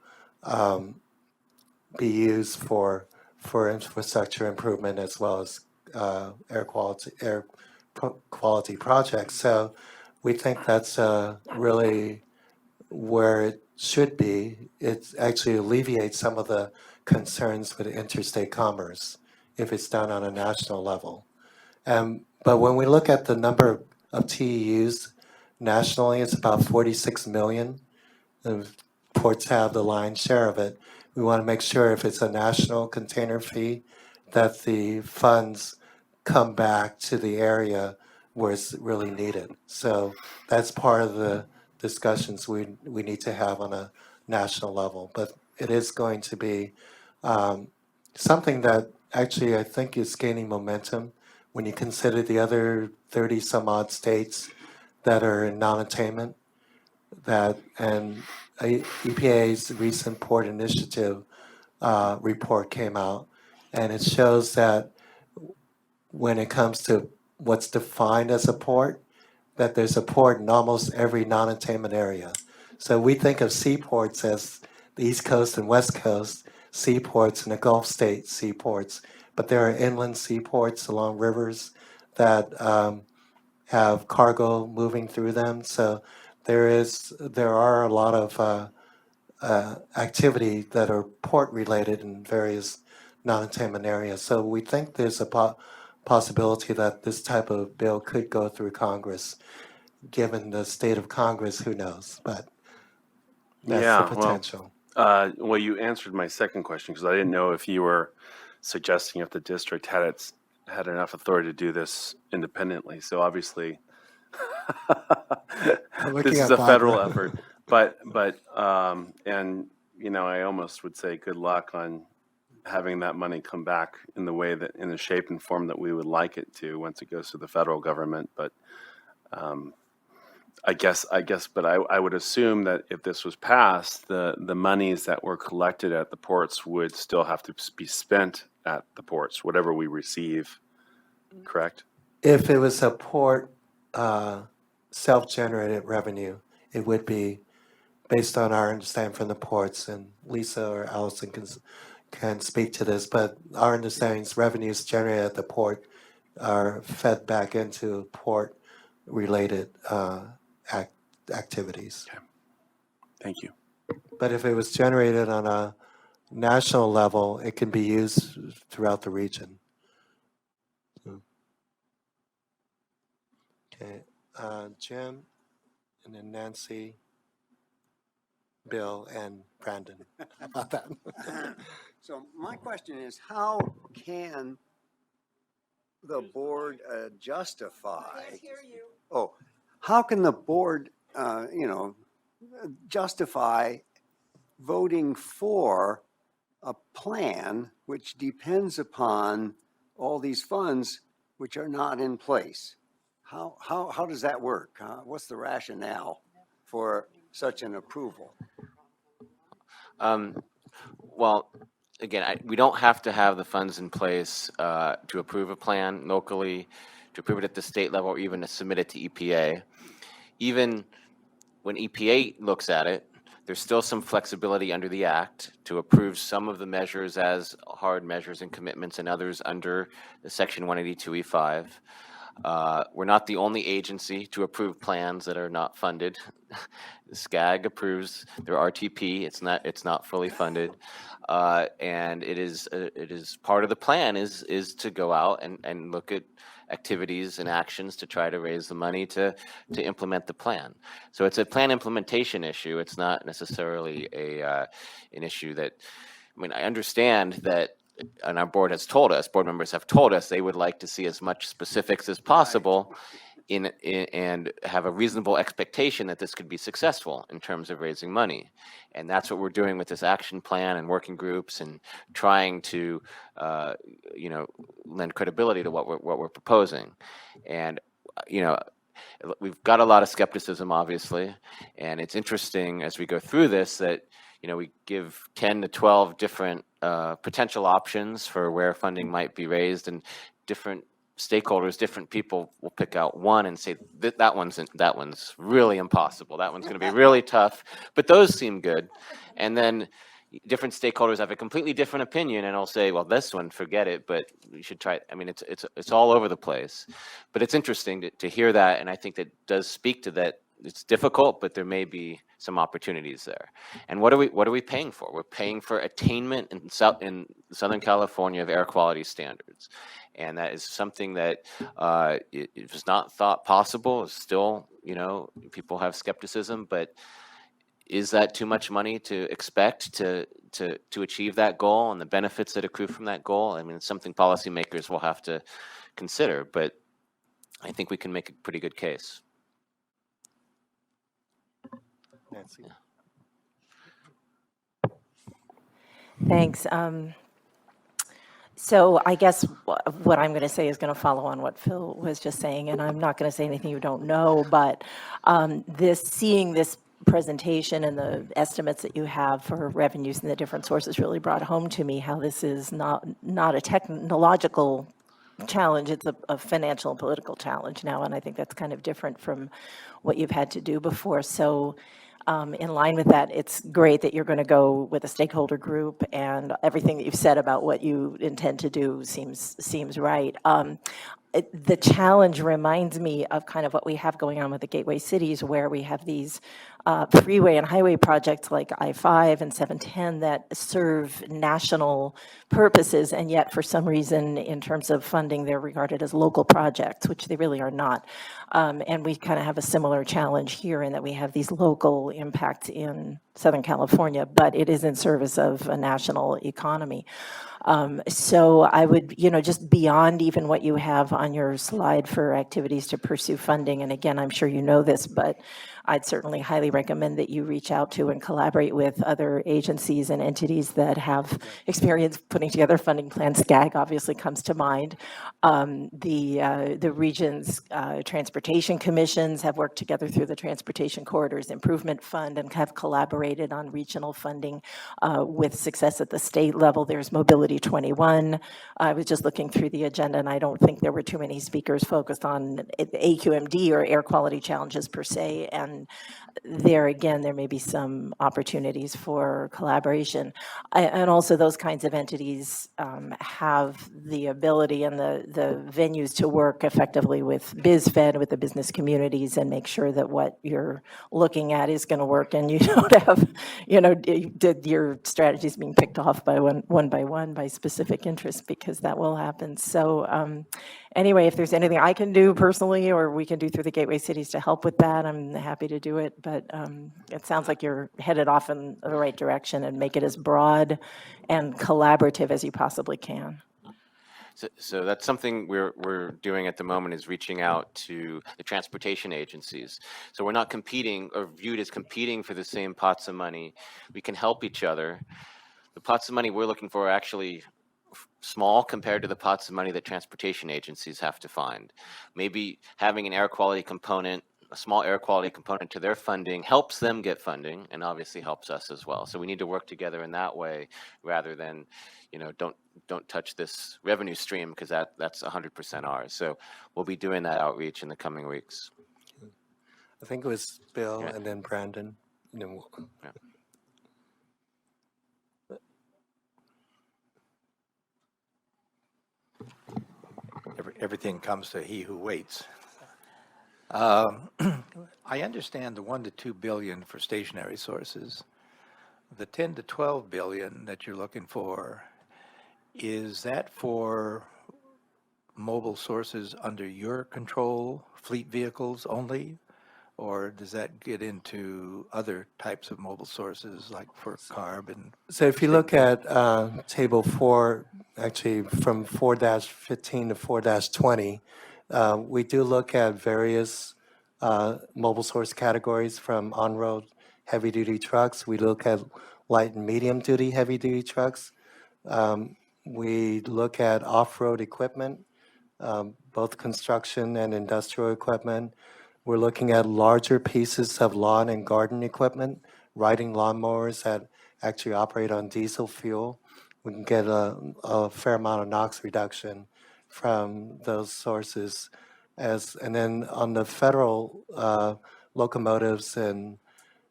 [SPEAKER 5] be used for infrastructure improvement as well as air quality projects. So we think that's really where it should be. It actually alleviates some of the concerns with interstate commerce if it's done on a national level. But when we look at the number of TEUs nationally, it's about 46 million. The ports have the lion's share of it. We want to make sure if it's a national container fee that the funds come back to the area where it's really needed. So that's part of the discussions we need to have on a national level. But it is going to be something that actually, I think is gaining momentum when you consider the other 30 some odd states that are in non-attainment. And EPA's recent port initiative report came out, and it shows that when it comes to what's defined as a port, that there's a port in almost every non-attainment area. So we think of seaports as the East Coast and West Coast seaports and the Gulf state seaports, but there are inland seaports along rivers that have cargo moving through them. So there are a lot of activity that are port related in various non-attainment areas. So we think there's a possibility that this type of bill could go through Congress. Given the state of Congress, who knows? But that's the potential.
[SPEAKER 13] Well, you answered my second question because I didn't know if you were suggesting if the district had enough authority to do this independently. So obviously, this is a federal effort. But and you know, I almost would say good luck on having that money come back in the way that, in the shape and form that we would like it to once it goes to the federal government. But I guess, but I would assume that if this was passed, the monies that were collected at the ports would still have to be spent at the ports, whatever we receive, correct?
[SPEAKER 5] If it was a port self-generated revenue, it would be based on our understanding from the ports, and Lisa or Allison can speak to this, but our understanding is revenues generated at the port are fed back into port-related activities.
[SPEAKER 13] Okay. Thank you.
[SPEAKER 5] But if it was generated on a national level, it can be used throughout the region. Okay, Jim, and then Nancy, Bill, and Brandon. How about that?
[SPEAKER 14] So my question is, how can the board justify? Oh, how can the board, justify voting for a plan which depends upon all these funds which are not in place? How does that work? What's the rationale for such an approval?
[SPEAKER 1] Well, again, we don't have to have the funds in place to approve a plan locally, to approve it at the state level, or even to submit it to EPA. Even when EPA looks at it, there's still some flexibility under the Act to approve some of the measures as hard measures and commitments and others under the Section 182E5. We're not the only agency to approve plans that are not funded. SCAG approves their RTP. It's not fully funded, and it is part of the plan is to go out and look at activities and actions to try to raise the money to implement the plan. So it's a plan implementation issue. It's not necessarily an issue that, I mean, I understand that. And our board members have told us they would like to see as much specifics as possible and have a reasonable expectation that this could be successful in terms of raising money. And that's what we're doing with this action plan and working groups and trying to, lend credibility to what we're proposing. And, we've got a lot of skepticism, obviously, and it's interesting as we go through this that, we give 10 to 12 different potential options for where funding might be raised, and different stakeholders, different people will pick out one and say that one's really impossible. That one's going to be really tough, but those seem good. And then different stakeholders have a completely different opinion, and I'll say, well, this one, forget it, but you should try it. I mean, it's all over the place, but it's interesting to hear that, and I think that does speak to that. It's difficult, but there may be some opportunities there. And what are we paying for? We're paying for attainment in Southern California of air quality standards, and that is something that it was not thought possible. It's still, people have skepticism, but is that too much money to expect to achieve that goal and the benefits that accrue from that goal? I mean, it's something policymakers will have to consider, but I think we can make a pretty good case.
[SPEAKER 5] Nancy.
[SPEAKER 15] Thanks. So I guess what I'm going to say is going to follow on what Phil was just saying, and I'm not going to say anything you don't know, but seeing this presentation and the estimates that you have for revenues and the different sources really brought home to me how this is not a technological challenge, it's a financial and political challenge now, and I think that's kind of different from what you've had to do before. So in line with that, it's great that you're going to go with a stakeholder group, and everything that you've said about what you intend to do seems right. The challenge reminds me of kind of what we have going on with the gateway cities, where we have these freeway and highway projects like I-5 and 710 that serve national purposes, and yet for some reason, in terms of funding, they're regarded as local projects, which they really are not. And we kind of have a similar challenge here in that we have these local impacts in Southern California, but it is in service of a national economy. So I would, just beyond even what you have on your slide for activities to pursue funding, and again, I'm sure you know this, but I'd certainly highly recommend that you reach out to and collaborate with other agencies and entities that have experience putting together funding plans. SCAG obviously comes to mind. The region's transportation commissions have worked together through the Transportation Corridors Improvement Fund and have collaborated on regional funding with success at the state level. There's Mobility 21. I was just looking through the agenda, and I don't think there were too many speakers focused on AQMD or air quality challenges per se, and there again, there may be some opportunities for collaboration. And also those kinds of entities have the ability and the venues to work effectively with BizFed, with the business communities, and make sure that what you're looking at is going to work, and you don't have, your strategies being picked off by one by one by specific interests, because that will happen. So anyway, if there's anything I can do personally or we can do through the gateway cities to help with that, I'm happy to do it. But it sounds like you're headed off in the right direction, and make it as broad and collaborative as you possibly can.
[SPEAKER 1] So that's something we're doing at the moment, is reaching out to the transportation agencies. So we're not competing or viewed as competing for the same pots of money. We can help each other. The pots of money we're looking for are actually small compared to the pots of money that transportation agencies have to find. Maybe having an air quality component, a small air quality component to their funding, helps them get funding, and obviously helps us as well. So we need to work together in that way, rather than, don't touch this revenue stream, because that's 100% ours. So we'll be doing that outreach in the coming weeks.
[SPEAKER 5] I think it was Bill and then Brandon. And then
[SPEAKER 10] Everything comes to he who waits. I understand the 1 to 2 billion for stationary sources. The 10 to 12 billion that you're looking for, is that for mobile sources under your control, fleet vehicles only? Or does that get into other types of mobile sources, like for CARB? And
[SPEAKER 5] so if you look at table 4, actually from 4-15 to 4-20, we do look at various mobile source categories, from on-road heavy-duty trucks. We look at light and medium-duty heavy-duty trucks. We look at off-road equipment, both construction and industrial equipment. We're looking at larger pieces of lawn and garden equipment, riding lawnmowers that actually operate on diesel fuel. We can get a fair amount of NOx reduction from those sources. And then on the federal locomotives and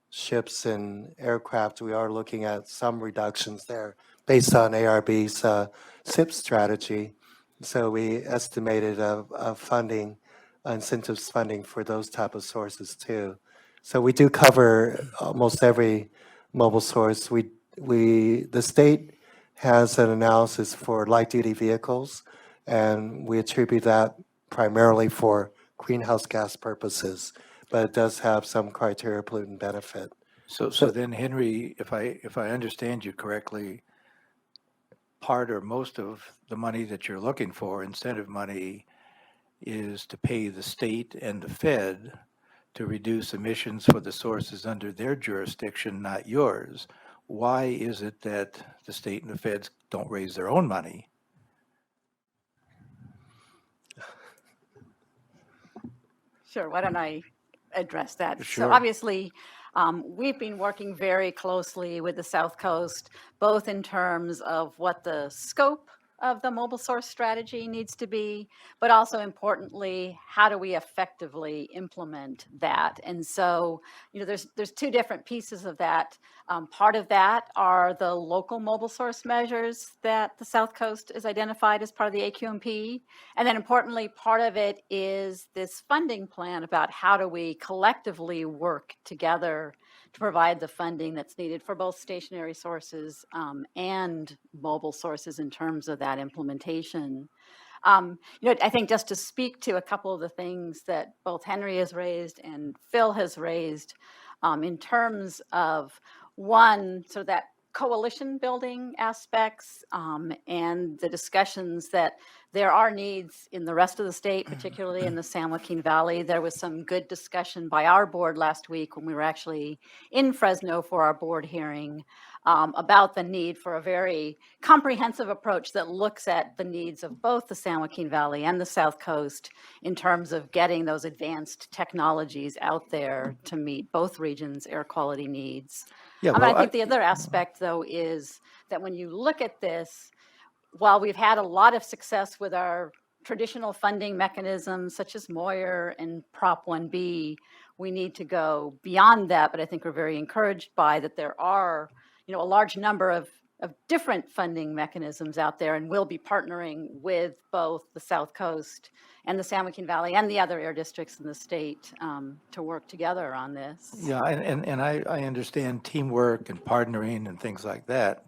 [SPEAKER 5] ships and aircraft, we are looking at some reductions there based on ARB's SIP strategy. So we estimated a funding, incentives funding for those type of sources too. So we do cover almost every mobile source. The state has an analysis for light duty vehicles, and we attribute that primarily for greenhouse gas purposes, but it does have some criteria pollutant benefit.
[SPEAKER 10] So then, Henry, if I understand you correctly, part or most of the money that you're looking for, incentive money, is to pay the state and the Fed to reduce emissions for the sources under their jurisdiction, not yours. Why is it that the state and the feds don't raise their own money
[SPEAKER 4] Sure, why don't I address that? So
[SPEAKER 10] Sure.
[SPEAKER 4] obviously, we've been working very closely with the South Coast, both in terms of what the scope of the mobile source strategy needs to be, but also importantly, how do we effectively implement that? And so, there's two different pieces of that. Part of that are the local mobile source measures that the South Coast is identified as part of the AQMP. And then importantly, part of it is this funding plan about how do we collectively work together to provide the funding that's needed for both stationary sources and mobile sources in terms of that implementation. I think just to speak to a couple of the things that both Henry has raised and Phil has raised in terms of one, so that coalition building aspects and the discussions that there are needs in the rest of the state, particularly in the San Joaquin Valley. There was some good discussion by our board last week when we were actually in Fresno for our board hearing about the need for a very comprehensive approach that looks at the needs of both the San Joaquin Valley and the South Coast in terms of getting those advanced technologies out there to meet both regions' air quality needs.
[SPEAKER 10] Yeah,
[SPEAKER 4] I think the other aspect, though, is that when you look at this, while we've had a lot of success with our traditional funding mechanisms such as Moyer and Prop 1B, we need to go beyond that. But I think we're very encouraged by that there are, a large number of different funding mechanisms out there, and we'll be partnering with both the South Coast and the San Joaquin Valley and the other air districts in the state to work together on this.
[SPEAKER 10] Yeah, and I understand teamwork and partnering and things like that,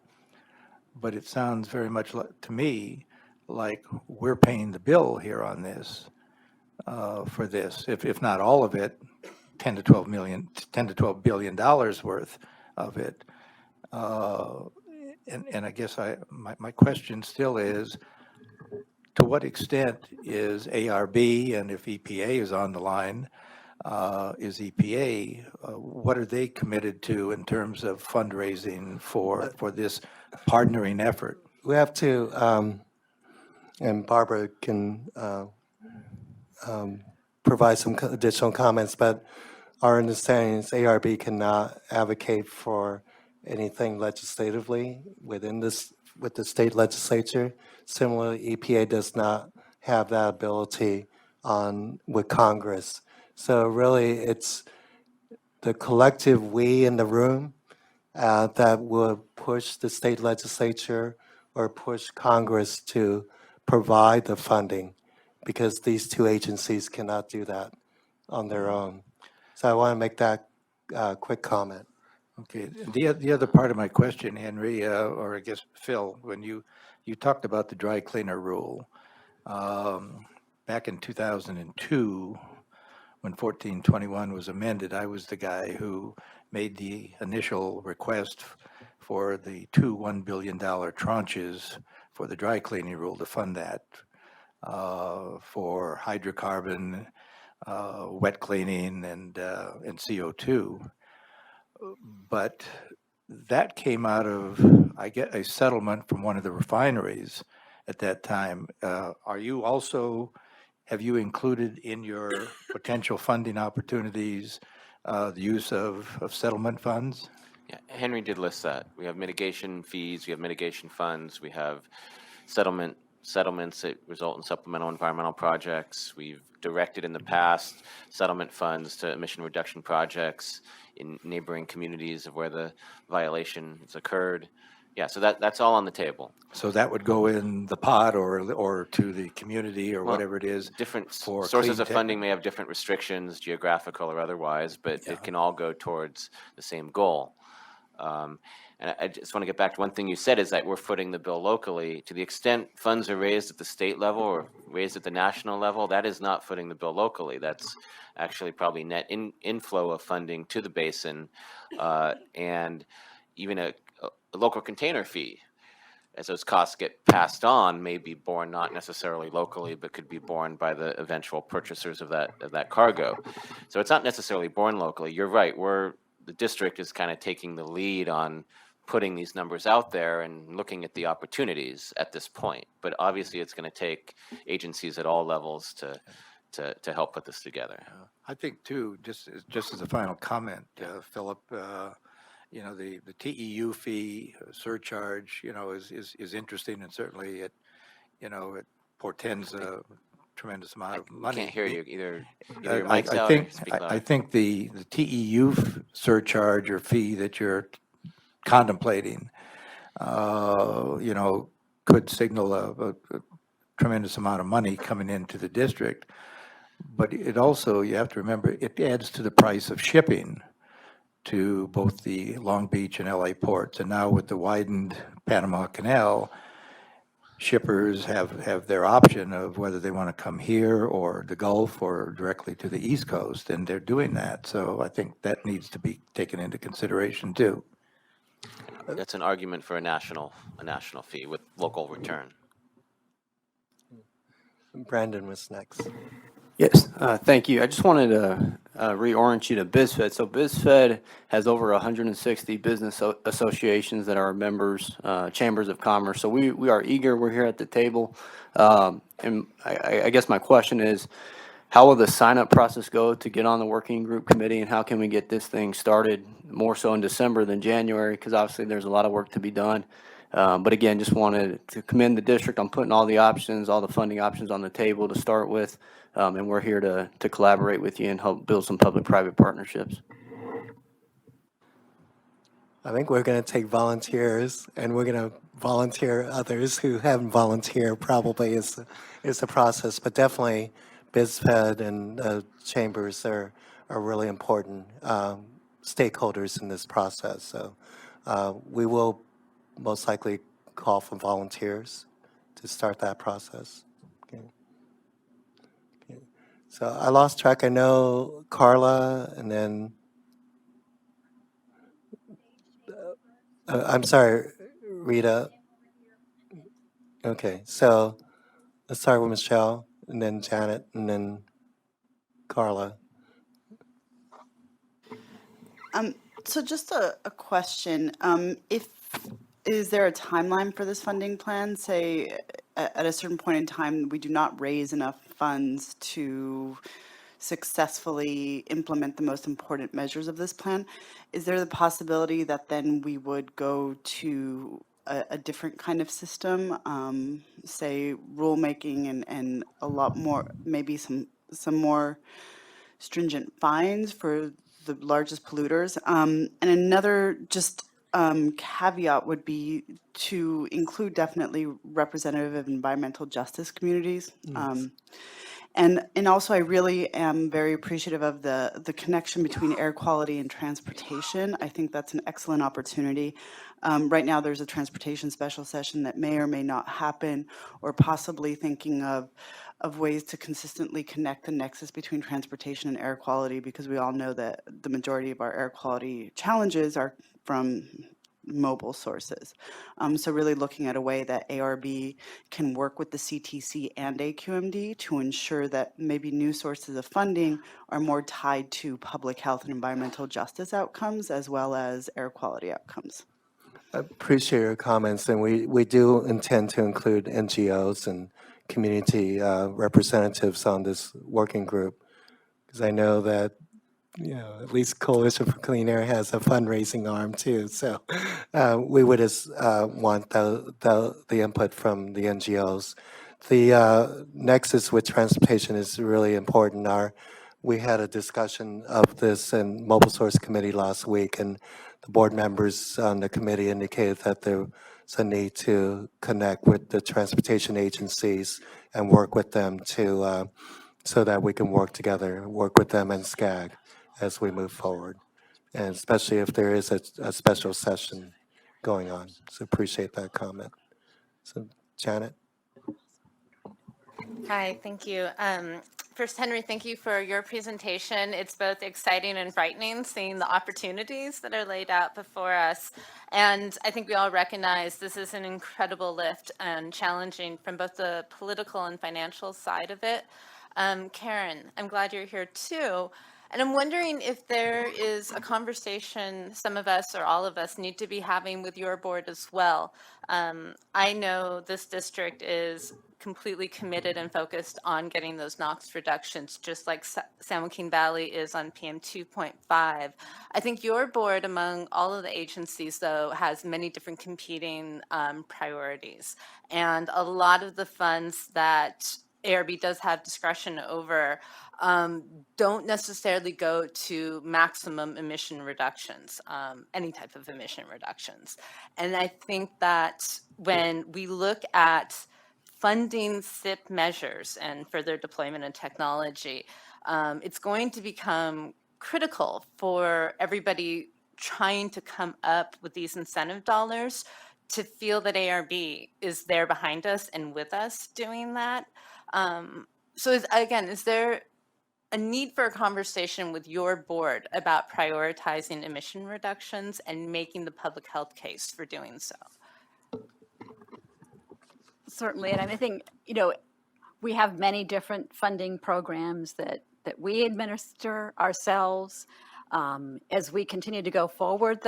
[SPEAKER 10] but it sounds very much to me like we're paying the bill here on this, for this, if not all of it, $10 to $12 billion worth of it. And I guess my question still is, to what extent is ARB, and if EPA is on the line, is EPA, what are they committed to in terms of fundraising for this partnering effort?
[SPEAKER 5] We have to, and Barbara can provide some additional comments, but our understanding is ARB cannot advocate for anything legislatively within this, with the state legislature. Similarly, EPA does not have that ability with Congress. So really, it's the collective we in the room that will push the state legislature or push Congress to provide the funding, because these two agencies cannot do that on their own. So I want to make that quick comment.
[SPEAKER 10] Okay, the other part of my question, Henry, or I guess Phil, when you talked about the dry cleaner rule, back in 2002, when 1421 was amended, I was the guy who made the initial request for the two $1 billion tranches for the dry cleaning rule to fund that for hydrocarbon, wet cleaning, and CO2. But that came out of, I get, a settlement from one of the refineries at that time. Have you included in your potential funding opportunities the use of settlement funds?
[SPEAKER 1] Yeah, Henry did list that. We have mitigation fees, we have mitigation funds, we have settlements that result in supplemental environmental projects. We've directed in the past settlement funds to emission reduction projects in neighboring communities of where the violation has occurred. Yeah, so that's all on the table.
[SPEAKER 10] So that would go in the pot or to the community or whatever it is.
[SPEAKER 1] Different
[SPEAKER 10] for
[SPEAKER 1] sources
[SPEAKER 10] clean
[SPEAKER 1] of
[SPEAKER 10] tech?
[SPEAKER 1] funding may have different restrictions, geographical or otherwise, but it can all go towards the same goal. And I just want to get back to one thing you said, is that we're footing the bill locally. To the extent funds are raised at the state level or raised at the national level, that is not footing the bill locally. That's actually probably net inflow of funding to the basin, and even a local container fee, as those costs get passed on, may be borne not necessarily locally, but could be borne by the eventual purchasers of that cargo. So it's not necessarily borne locally. You're right. The district is kind of taking the lead on putting these numbers out there and looking at the opportunities at this point. But obviously, it's going to take agencies at all levels to help put this together.
[SPEAKER 10] I think too, just as a final comment, Philip, you know, the TEU fee surcharge, you know, is interesting, and certainly it, you know, it portends a tremendous amount of money.
[SPEAKER 1] Can't hear you either your mic's out or speak louder.
[SPEAKER 10] I think the TEU surcharge or fee that you're contemplating, you know, could signal a tremendous amount of money coming into the district. But it also, you have to remember, it adds to the price of shipping to both the Long Beach and LA ports. And now with the widened Panama Canal, shippers have their option of whether they want to come here or the Gulf or directly to the East Coast, and they're doing that. So I think that needs to be taken into consideration too.
[SPEAKER 1] That's an argument for a national fee with local return.
[SPEAKER 5] Brandon was next.
[SPEAKER 2] Yes, thank you. I just wanted to reorient you to BizFed. So BizFed has over 160 business associations that are members, chambers of commerce. So we are eager. We're here at the table. And I guess my question is, how will the sign-up process go to get on the working group committee, and how can we get this thing started more so in December than January? Because obviously there's a lot of work to be done. But again, just wanted to commend the district on putting all the options, all the funding options on the table to start with. And we're here to collaborate with you and help build some public-private partnerships.
[SPEAKER 5] I think we're going to take volunteers, and we're going to volunteer others who haven't volunteered. Probably is the process, but definitely BizFed and chambers are really important stakeholders in this process. So we will most likely call for volunteers to start that process. Okay. So I lost track. I know Carla, and then I'm sorry, Rita. Okay, so let's start with Michelle, and then Janet, and then Carla.
[SPEAKER 16] So just a question. Is there a timeline for this funding plan? Say at a certain point in time, we do not raise enough funds to successfully implement the most important measures of this plan. Is there the possibility that then we would go to a different kind of system, say rulemaking and a lot more, maybe some more stringent fines for the largest polluters? And another just caveat would be to include definitely representative of environmental justice communities.
[SPEAKER 5] Yes.
[SPEAKER 16] And also I really am very appreciative of the connection between air quality and transportation. I think that's an excellent opportunity. Right now there's a transportation special session that may or may not happen, or possibly thinking of ways to consistently connect the nexus between transportation and air quality, because we all know that the majority of our air quality challenges are from mobile sources. So really looking at a way that ARB can work with the CTC and AQMD to ensure that maybe new sources of funding are more tied to public health and environmental justice outcomes as well as air quality outcomes.
[SPEAKER 5] I appreciate your comments, and we do intend to include NGOs and community representatives on this working group, because I know that, you know, at least Coalition for Clean Air has a fundraising arm too. So we would just want the input from the NGOs. The nexus with transportation is really important. We had a discussion of this in Mobile Source Committee last week, and the board members on the committee indicated that there's a need to connect with the transportation agencies and work with them to so that we can work together, work with them and SCAG as we move forward, and especially if there is a special session going on. So appreciate that comment. So Janet.
[SPEAKER 11] Hi, thank you. First, Henry, thank you for your presentation. It's both exciting and frightening seeing the opportunities that are laid out before us. And I think we all recognize this is an incredible lift and challenging from both the political and financial side of it. Karen, I'm glad you're here too. And I'm wondering if there is a conversation some of us or all of us need to be having with your board as well. I know this district is completely committed and focused on getting those NOx reductions, just like San Joaquin Valley is on PM 2.5. I think your board, among all of the agencies, though, has many different competing priorities. And a lot of the funds that ARB does have discretion over don't necessarily go to maximum emission reductions, any type of emission reductions. And I think that when we look at funding SIP measures and further deployment of technology, it's going to become critical for everybody trying to come up with these incentive dollars to feel that ARB is there behind us and with us doing that. So again, is there a need for a conversation with your board about prioritizing emission reductions and making the public health case for doing so?
[SPEAKER 4] Certainly, and I think, you know, we have many different funding programs that we administer ourselves. As we continue to go forward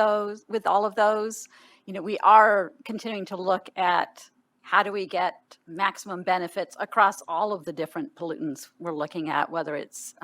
[SPEAKER 4] with all of those, you know, we are continuing to look at how do we get maximum benefits across all of the different pollutants we're looking at, whether it's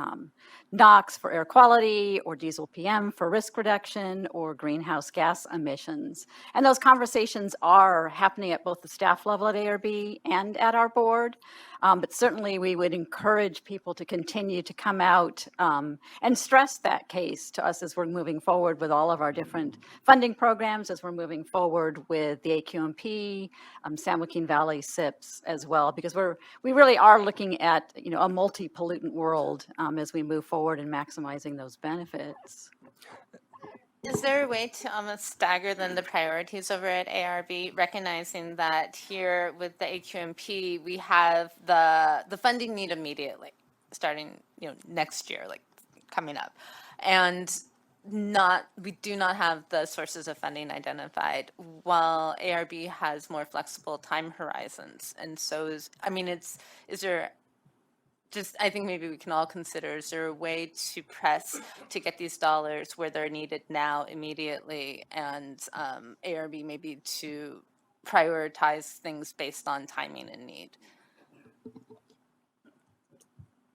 [SPEAKER 4] NOx for air quality or diesel PM for risk reduction or greenhouse gas emissions. And those conversations are happening at both the staff level at ARB and at our board. But certainly we would encourage people to continue to come out and stress that case to us as we're moving forward with all of our different funding programs, as we're moving forward with the AQMP, San Joaquin Valley SIPs as well, because we really are looking at, you know, a multi-pollutant world as we move forward in maximizing those benefits.
[SPEAKER 11] Is there a way to almost stagger then the priorities over at ARB, recognizing that here with the AQMP, we have the funding need immediately, starting, you know, next year, like coming up, and we do not have the sources of funding identified, while ARB has more flexible time horizons. And so is there just, I think maybe we can all consider, is there a way to press to get these dollars where they're needed now immediately, and ARB maybe to prioritize things based on timing and need?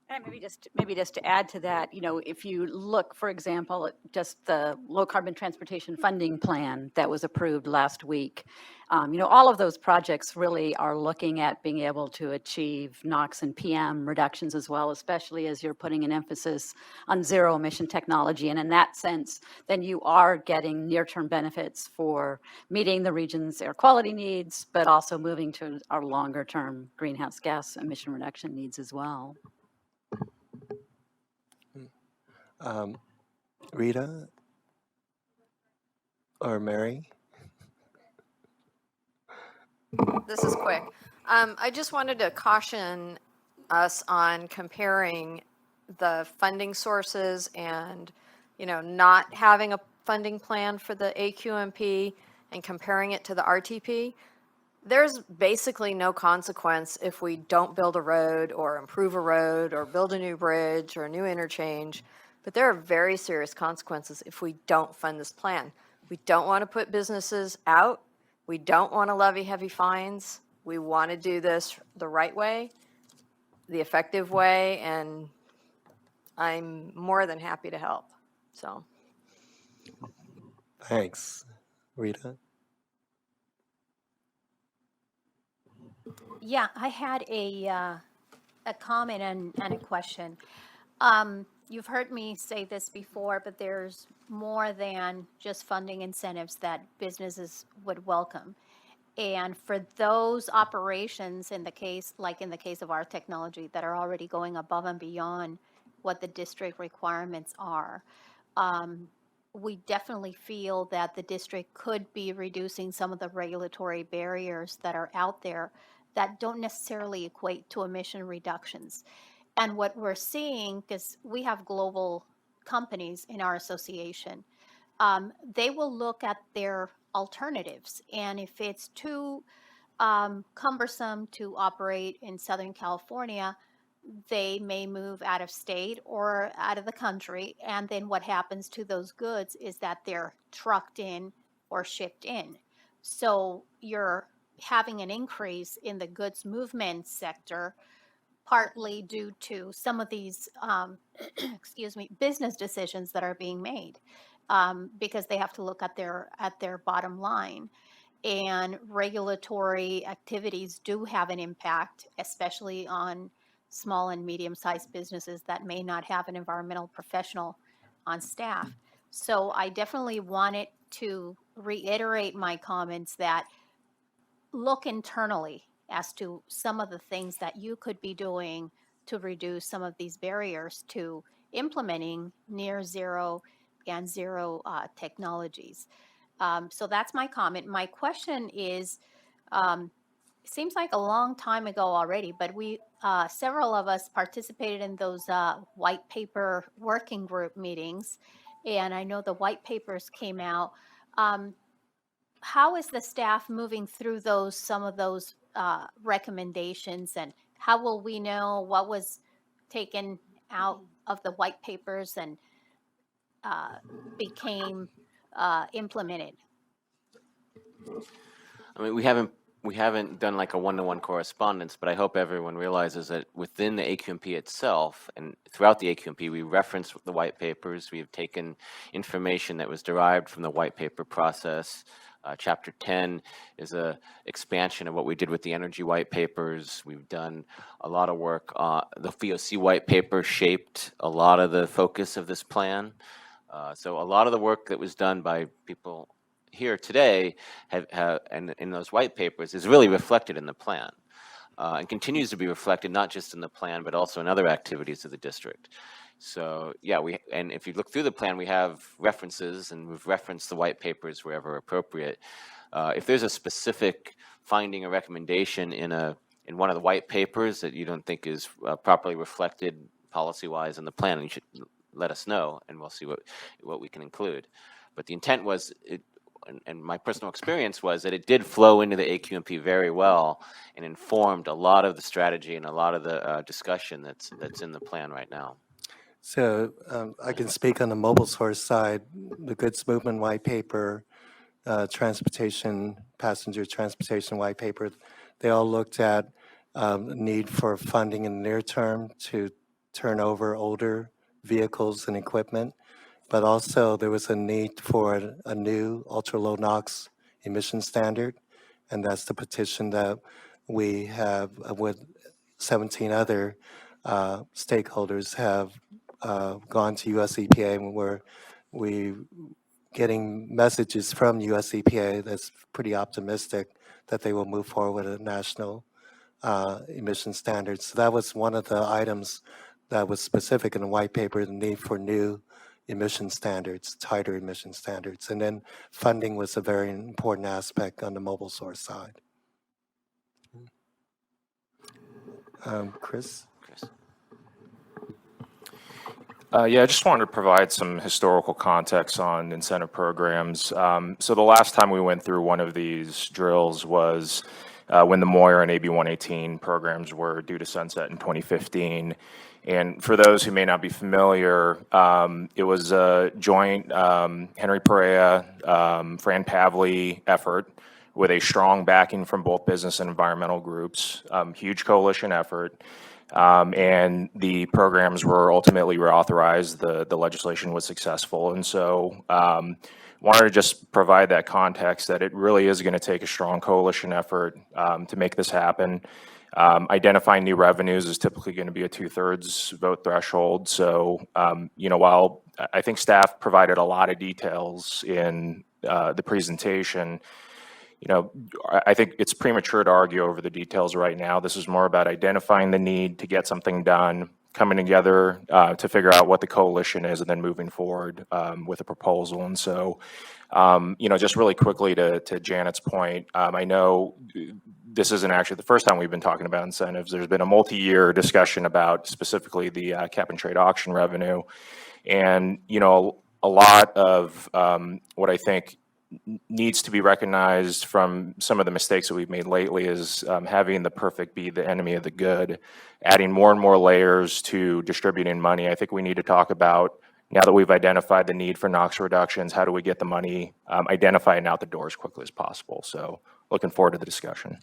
[SPEAKER 4] And maybe just to add to that, you know, if you look, for example, at just the low carbon transportation funding plan that was approved last week, you know, all of those projects really are looking at being able to achieve NOx and PM reductions as well, especially as you're putting an emphasis on zero emission technology. And in that sense, then you are getting near-term benefits for meeting the region's air quality needs, but also moving to our longer-term greenhouse gas emission reduction needs as well.
[SPEAKER 5] Rita or Mary?
[SPEAKER 9] This is quick. I just wanted to caution us on comparing the funding sources and, you know, not having a funding plan for the AQMP and comparing it to the RTP. There's basically no consequence if we don't build a road or improve a road or build a new bridge or a new interchange, but there are very serious consequences if we don't fund this plan. We don't want to put businesses out. We don't want to levy heavy fines. We want to do this the right way, the effective way, and I'm more than happy to help. So,
[SPEAKER 5] Thanks, Rita.
[SPEAKER 24] Yeah, I had a comment and a question. You've heard me say this before, but there's more than just funding incentives that businesses would welcome. And for those operations, in the case of our technology, that are already going above and beyond what the district requirements are, we definitely feel that the district could be reducing some of the regulatory barriers that are out there that don't necessarily equate to emission reductions. And what we're seeing, because we have global companies in our association, they will look at their alternatives. And if it's too cumbersome to operate in Southern California, they may move out of state or out of the country. And then what happens to those goods is that they're trucked in or shipped in. So you're having an increase in the goods movement sector, partly due to some of these, excuse me, business decisions that are being made, because they have to look at their bottom line. And regulatory activities do have an impact, especially on small and medium-sized businesses that may not have an environmental professional on staff. So I definitely wanted to reiterate my comments that look internally as to some of the things that you could be doing to reduce some of these barriers to implementing near zero and zero technologies. So that's my comment. My question is, it seems like a long time ago already, but we, several of us participated in those white paper working group meetings, and I know the white papers came out. How is the staff moving through some of those recommendations, and how will we know what was taken out of the white papers and became implemented?
[SPEAKER 1] I mean, we haven't done like a one-to-one correspondence, but I hope everyone realizes that within the AQMP itself and throughout the AQMP, we reference the white papers. We have taken information that was derived from the white paper process. Chapter 10 is a expansion of what we did with the energy white papers. We've done a lot of work. The VOC white paper shaped a lot of the focus of this plan. So a lot of the work that was done by people here today and in those white papers is really reflected in the plan and continues to be reflected not just in the plan, but also in other activities of the district. So yeah, and if you look through the plan, we have references, and we've referenced the white papers wherever appropriate. If there's a specific finding or recommendation in one of the white papers that you don't think is properly reflected policy-wise in the plan, you should let us know, and we'll see what we can include. But the intent was, and my personal experience was that it did flow into the AQMP very well and informed a lot of the strategy and a lot of the discussion that's in the plan right now.
[SPEAKER 5] So I can speak on the mobile source side. The goods movement white paper, passenger transportation white paper, they all looked at need for funding in the near term to turn over older vehicles and equipment, but also there was a need for a new ultra-low NOx emission standard, and that's the petition that we have with 17 other stakeholders have gone to US EPA, and we getting messages from US EPA that's pretty optimistic that they will move forward with a national emission standard. So that was one of the items that was specific in the white paper, the need for new emission standards, tighter emission standards. And then funding was a very important aspect on the mobile source side. Chris?
[SPEAKER 3] Yeah, I just wanted to provide some historical context on incentive programs. So the last time we went through one of these drills was when the Moyer and AB 118 programs were due to sunset in 2015. And for those who may not be familiar, it was a joint Henry Perea, Fran Pavley effort with a strong backing from both business and environmental groups, huge coalition effort. And the programs were ultimately reauthorized. The legislation was successful. And so wanted to just provide that context that it really is going to take a strong coalition effort to make this happen. Identifying new revenues is typically going to be a 2/3 vote threshold. So, while I think staff provided a lot of details in the presentation, I think it's premature to argue over the details right now. This is more about identifying the need to get something done, coming together to figure out what the coalition is, and then moving forward with a proposal. And so, just really quickly to Janet's point, I know this isn't actually the first time we've been talking about incentives. There's been a multi-year discussion about specifically the cap and trade auction revenue. And, a lot of what I think needs to be recognized from some of the mistakes that we've made lately is having the perfect be the enemy of the good, adding more and more layers to distributing money. I think we need to talk about, now that we've identified the need for NOx reductions, how do we get the money identified and out the door as quickly as possible? So looking forward to the discussion.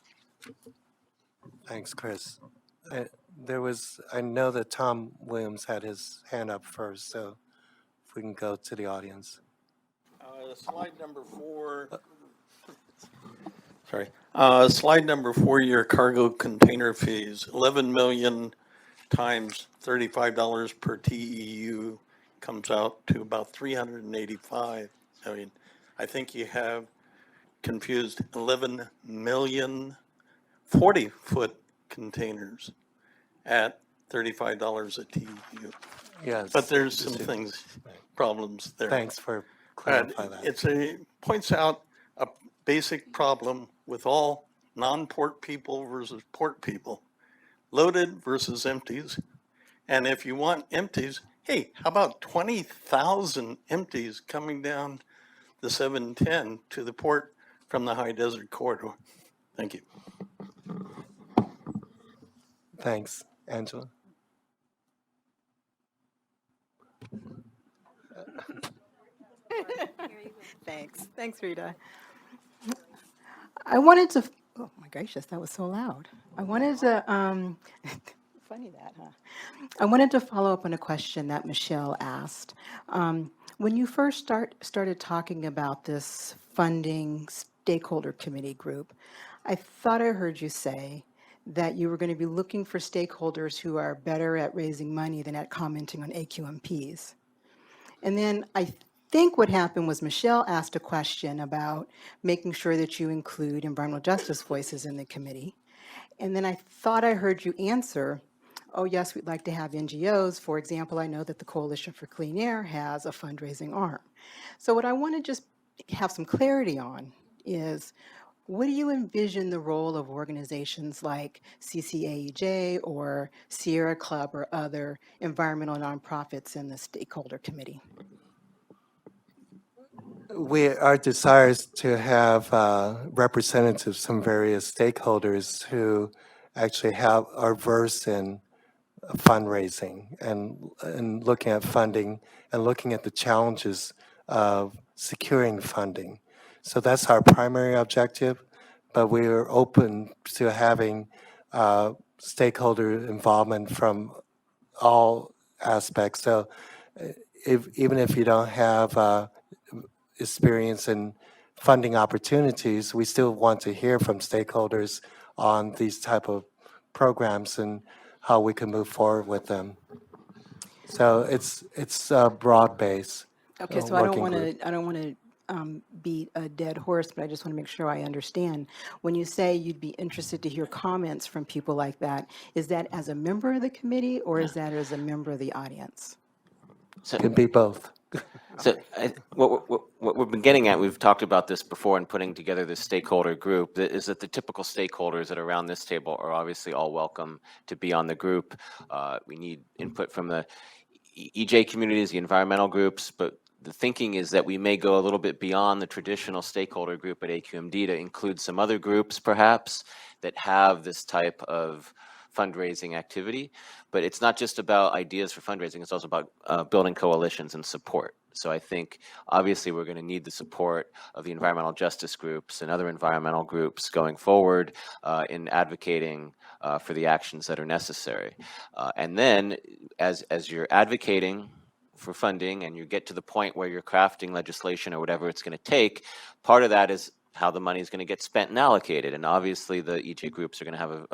[SPEAKER 5] Thanks, Chris. I know that Tom Williams had his hand up first, so if we can go to the audience.
[SPEAKER 18] Slide number 4. Sorry. Slide number 4, your cargo container fees, 11 million times $35 per TEU comes out to about 385 million. I think you have confused 11 million 40-foot containers at $35 a TEU.
[SPEAKER 5] Yes.
[SPEAKER 18] But there's some problems there.
[SPEAKER 5] Thanks for clarifying that.
[SPEAKER 18] It points out a basic problem with all non-port people versus port people, loaded versus empties. And if you want empties, hey, how about 20,000 empties coming down the 710 to the port from the high desert corridor? Thank you.
[SPEAKER 5] Thanks, Angela.
[SPEAKER 19] Thanks, Rita. I wanted to, oh my gracious, that was so loud. I wanted to, funny that, huh? I wanted to follow up on a question that Michelle asked. When you first started talking about this funding stakeholder committee group, I thought I heard you say that you were going to be looking for stakeholders who are better at raising money than at commenting on AQMPs. And then I think what happened was Michelle asked a question about making sure that you include environmental justice voices in the committee. And then I thought I heard you answer, oh yes, we'd like to have NGOs. For example, I know that the Coalition for Clean Air has a fundraising arm. So what I want to just have some clarity on is, what do you envision the role of organizations like CCAEJ or Sierra Club or other environmental nonprofits in the stakeholder committee?
[SPEAKER 5] Our desire is to have representatives from various stakeholders who actually are versed in fundraising and looking at funding and looking at the challenges of securing funding. So that's our primary objective, but we are open to having stakeholder involvement from all aspects. So even if you don't have experience in funding opportunities, we still want to hear from stakeholders on these type of programs and how we can move forward with them. So it's a broad base.
[SPEAKER 19] Okay, so I don't want to beat a dead horse, but I just want to make sure I understand. When you say you'd be interested to hear comments from people like that, is that as a member of the committee or is that as a member of the audience?
[SPEAKER 1] So,
[SPEAKER 5] it can be both.
[SPEAKER 1] So what we've been getting at, we've talked about this before in putting together this stakeholder group, is that the typical stakeholders that are around this table are obviously all welcome to be on the group. We need input from the EJ communities, the environmental groups, but the thinking is that we may go a little bit beyond the traditional stakeholder group at AQMD to include some other groups perhaps that have this type of fundraising activity. But it's not just about ideas for fundraising, it's also about building coalitions and support. So I think obviously we're going to need the support of the environmental justice groups and other environmental groups going forward in advocating for the actions that are necessary. And then as you're advocating for funding and you get to the point where you're crafting legislation or whatever it's going to take, part of that is how the money is going to get spent and allocated. And obviously the EJ groups are going to have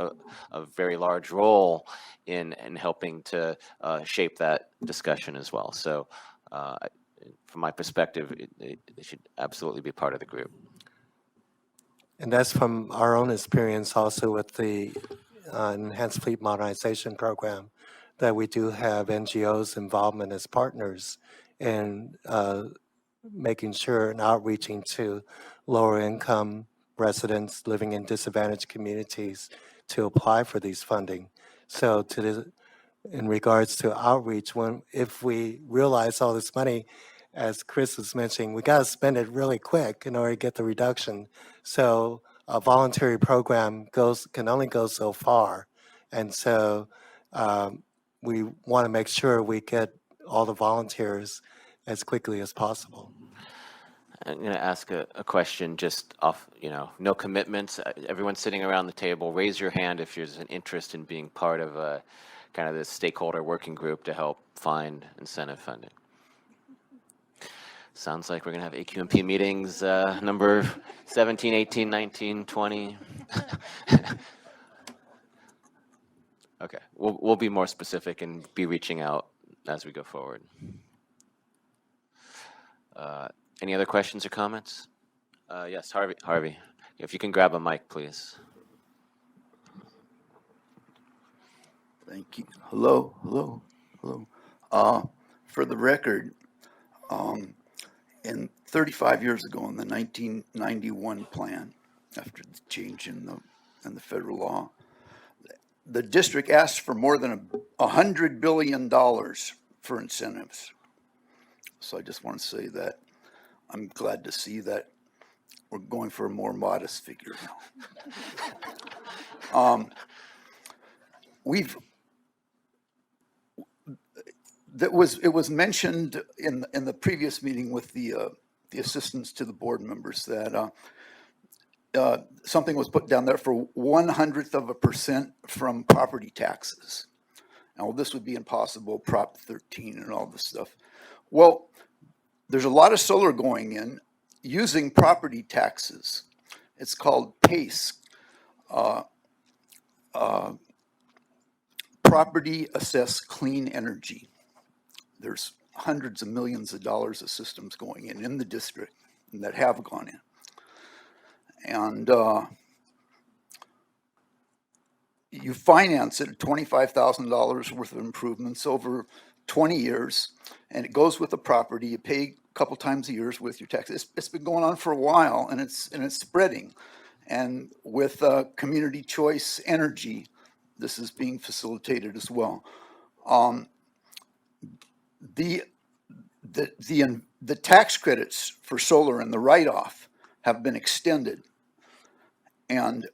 [SPEAKER 1] a very large role in helping to shape that discussion as well. So from my perspective, they should absolutely be part of the group.
[SPEAKER 5] And that's from our own experience also with the Enhanced Fleet Modernization Program, that we do have NGOs involvement as partners in making sure and outreaching to lower income residents living in disadvantaged communities to apply for these funding. So in regards to outreach, if we realize all this money as Chris was mentioning, we got to spend it really quick in order to get the reduction. So a voluntary program can only go so far. And so we want to make sure we get all the volunteers as quickly as possible.
[SPEAKER 1] I'm going to ask a question just off, no commitments. Everyone sitting around the table, raise your hand if there's an interest in being part of a kind of this stakeholder working group to help find incentive funding. Sounds like we're going to have AQMP meetings number 17, 18, 19, 20. Okay, we'll be more specific and be reaching out as we go forward. Any other questions or comments? Yes, Harvey, if you can grab a mic, please.
[SPEAKER 6] Thank you. Hello. For the record, in 35 years ago in the 1991 plan, after the change in the federal law, the district asked for more than $100 billion for incentives. So I just want to say that I'm glad to see that we're going for a more modest figure now. It was mentioned in the previous meeting with the assistants to the board members that something was put down there for 0.01% from property taxes. Now, this would be impossible, Prop 13 and all this stuff. Well, there's a lot of solar going in using property taxes. It's called PACE, Property Assessed Clean Energy. There's hundreds of millions of dollars of systems going in the district and that have gone in. And you finance it at $25,000 worth of improvements over 20 years, and it goes with the property. You pay a couple times a year with your taxes. It's been going on for a while, and it's spreading. And with community choice energy, this is being facilitated as well. The tax credits for solar and the write-off have been extended, and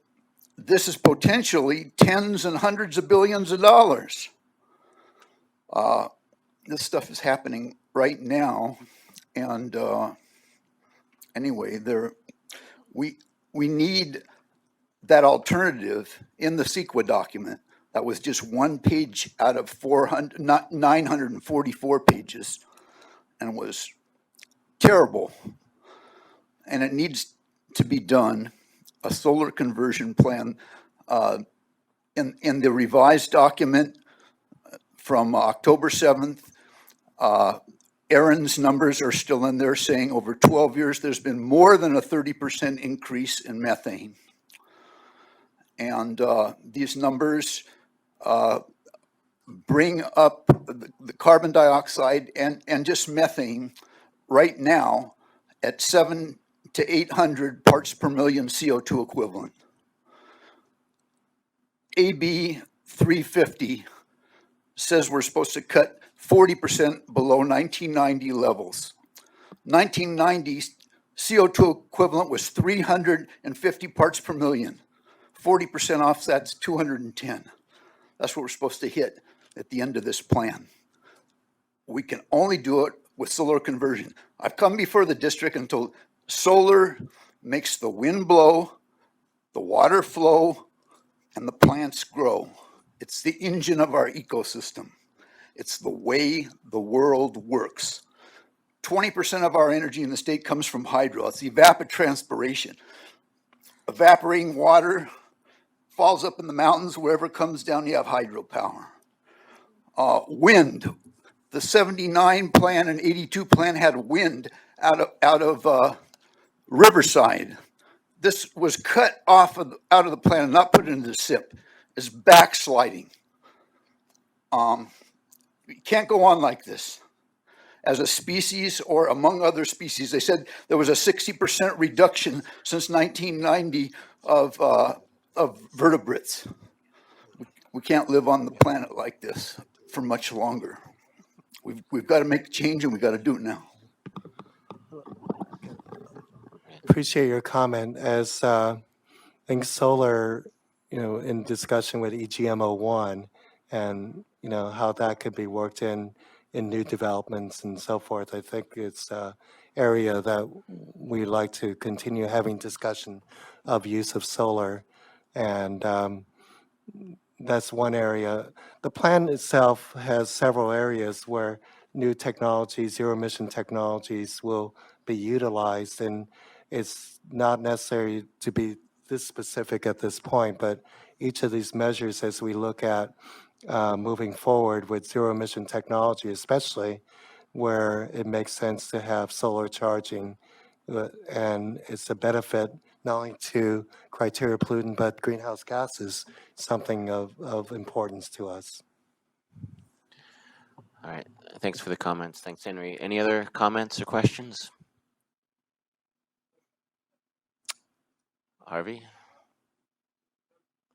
[SPEAKER 6] this is potentially tens and hundreds of billions of dollars. This stuff is happening right now, and anyway, we need that alternative in the CEQA document. That was just one page out of 944 pages, and was terrible. And it needs to be done. A solar conversion plan in the revised document from October 7th. Aaron's numbers are still in there saying over 12 years there's been more than a 30% increase in methane. And these numbers bring up the carbon dioxide and just methane right now at 700 to 800 parts per million CO2 equivalent. AB 350 says we're supposed to cut 40% below 1990 levels. 1990 CO2 equivalent was 350 parts per million. 40% off that's 210. That's what we're supposed to hit at the end of this plan. We can only do it with solar conversion. I've come before the district and told solar makes the wind blow, the water flow, and the plants grow. It's the engine of our ecosystem. It's the way the world works. 20% of our energy in the state comes from hydro. It's evapotranspiration. Evaporating water falls up in the mountains, wherever it comes down, you have hydropower. Wind, the 79 plan and 82 plan had wind out of Riverside. This was cut off out of the plan and not put into the SIP. It's backsliding. You can't go on like this. As a species or among other species, they said there was a 60% reduction since 1990 of vertebrates. We can't live on the planet like this for much longer. We've got to make a change, and we've got to do it now.
[SPEAKER 5] appreciate your comment. As I think solar, in discussion with EGM01 and, how that could be worked in new developments and so forth. I think it's an area that we like to continue having discussion of use of solar. And that's one area. The plan itself has several areas where new technologies, zero emission technologies will be utilized. And it's not necessary to be this specific at this point, but each of these measures as we look at moving forward with zero emission technology, especially where it makes sense to have solar charging, and it's a benefit not only to criteria pollutant, but greenhouse gases, something of importance to us.
[SPEAKER 1] All right, thanks for the comments. Thanks, Henry. Any other comments or questions? Harvey,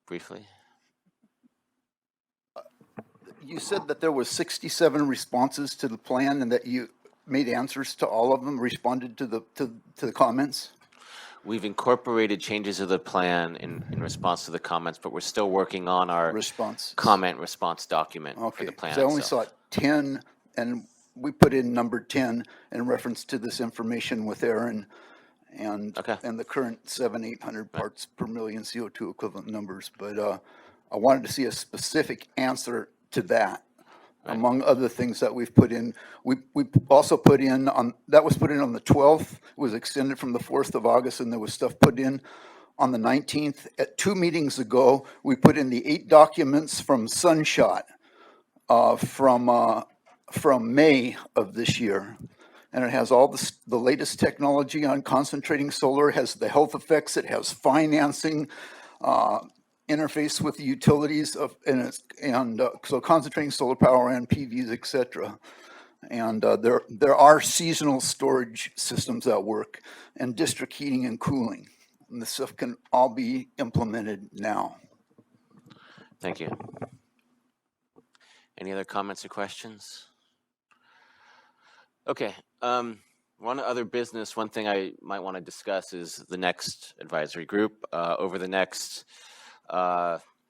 [SPEAKER 1] briefly.
[SPEAKER 6] You said that there was 67 responses to the plan and that you made answers to all of them, responded to the comments?
[SPEAKER 1] We've incorporated changes of the plan in response to the comments, but we're still working on our comment response document for the plan
[SPEAKER 6] I only
[SPEAKER 1] itself.
[SPEAKER 6] saw 10, and we put in number 10 in reference to this information with Aaron and the current 800 parts per million CO2 equivalent numbers. But I wanted to see a specific answer to that. Right. Among other things that we've put in, we also put in on, that was put in on the 12th, it was extended from the 4th of August, and there was stuff put in on the 19th. At 2 meetings ago, we put in the 8 documents from Sunshot from May of this year. And it has all the latest technology on concentrating solar, it has the health effects, it has financing, interface with the utilities so concentrating solar power and PVs, etc. And there are seasonal storage systems at work and district heating and cooling. And this stuff can all be implemented now.
[SPEAKER 1] Thank you. Any other comments or questions? Okay. One other business, one thing I might want to discuss is the next advisory group. Over the next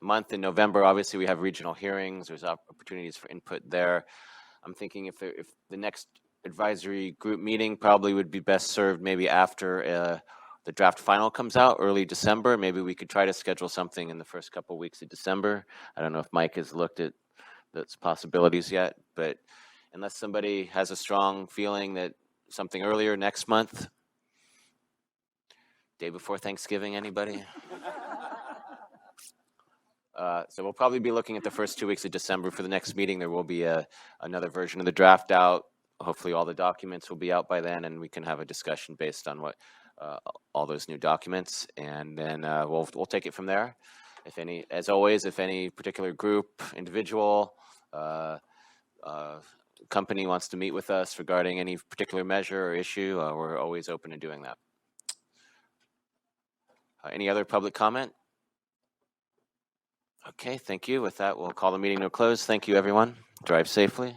[SPEAKER 1] month in November, obviously we have regional hearings. There's opportunities for input there. I'm thinking if the next advisory group meeting probably would be best served maybe after the draft final comes out, early December. Maybe we could try to schedule something in the first couple of weeks of December. I don't know if Mike has looked at those possibilities yet, but unless somebody has a strong feeling that something earlier next month, day before Thanksgiving, anybody? So we'll probably be looking at the first 2 weeks of December for the next meeting. There will be another version of the draft out. Hopefully all the documents will be out by then, and we can have a discussion based on what all those new documents, and then we'll take it from there. If any, as always, if any particular group, individual, company wants to meet with us regarding any particular measure or issue, we're always open to doing that. Any other public comment? Okay, thank you. With that, we'll call the meeting to a close. Thank you, everyone. Drive safely.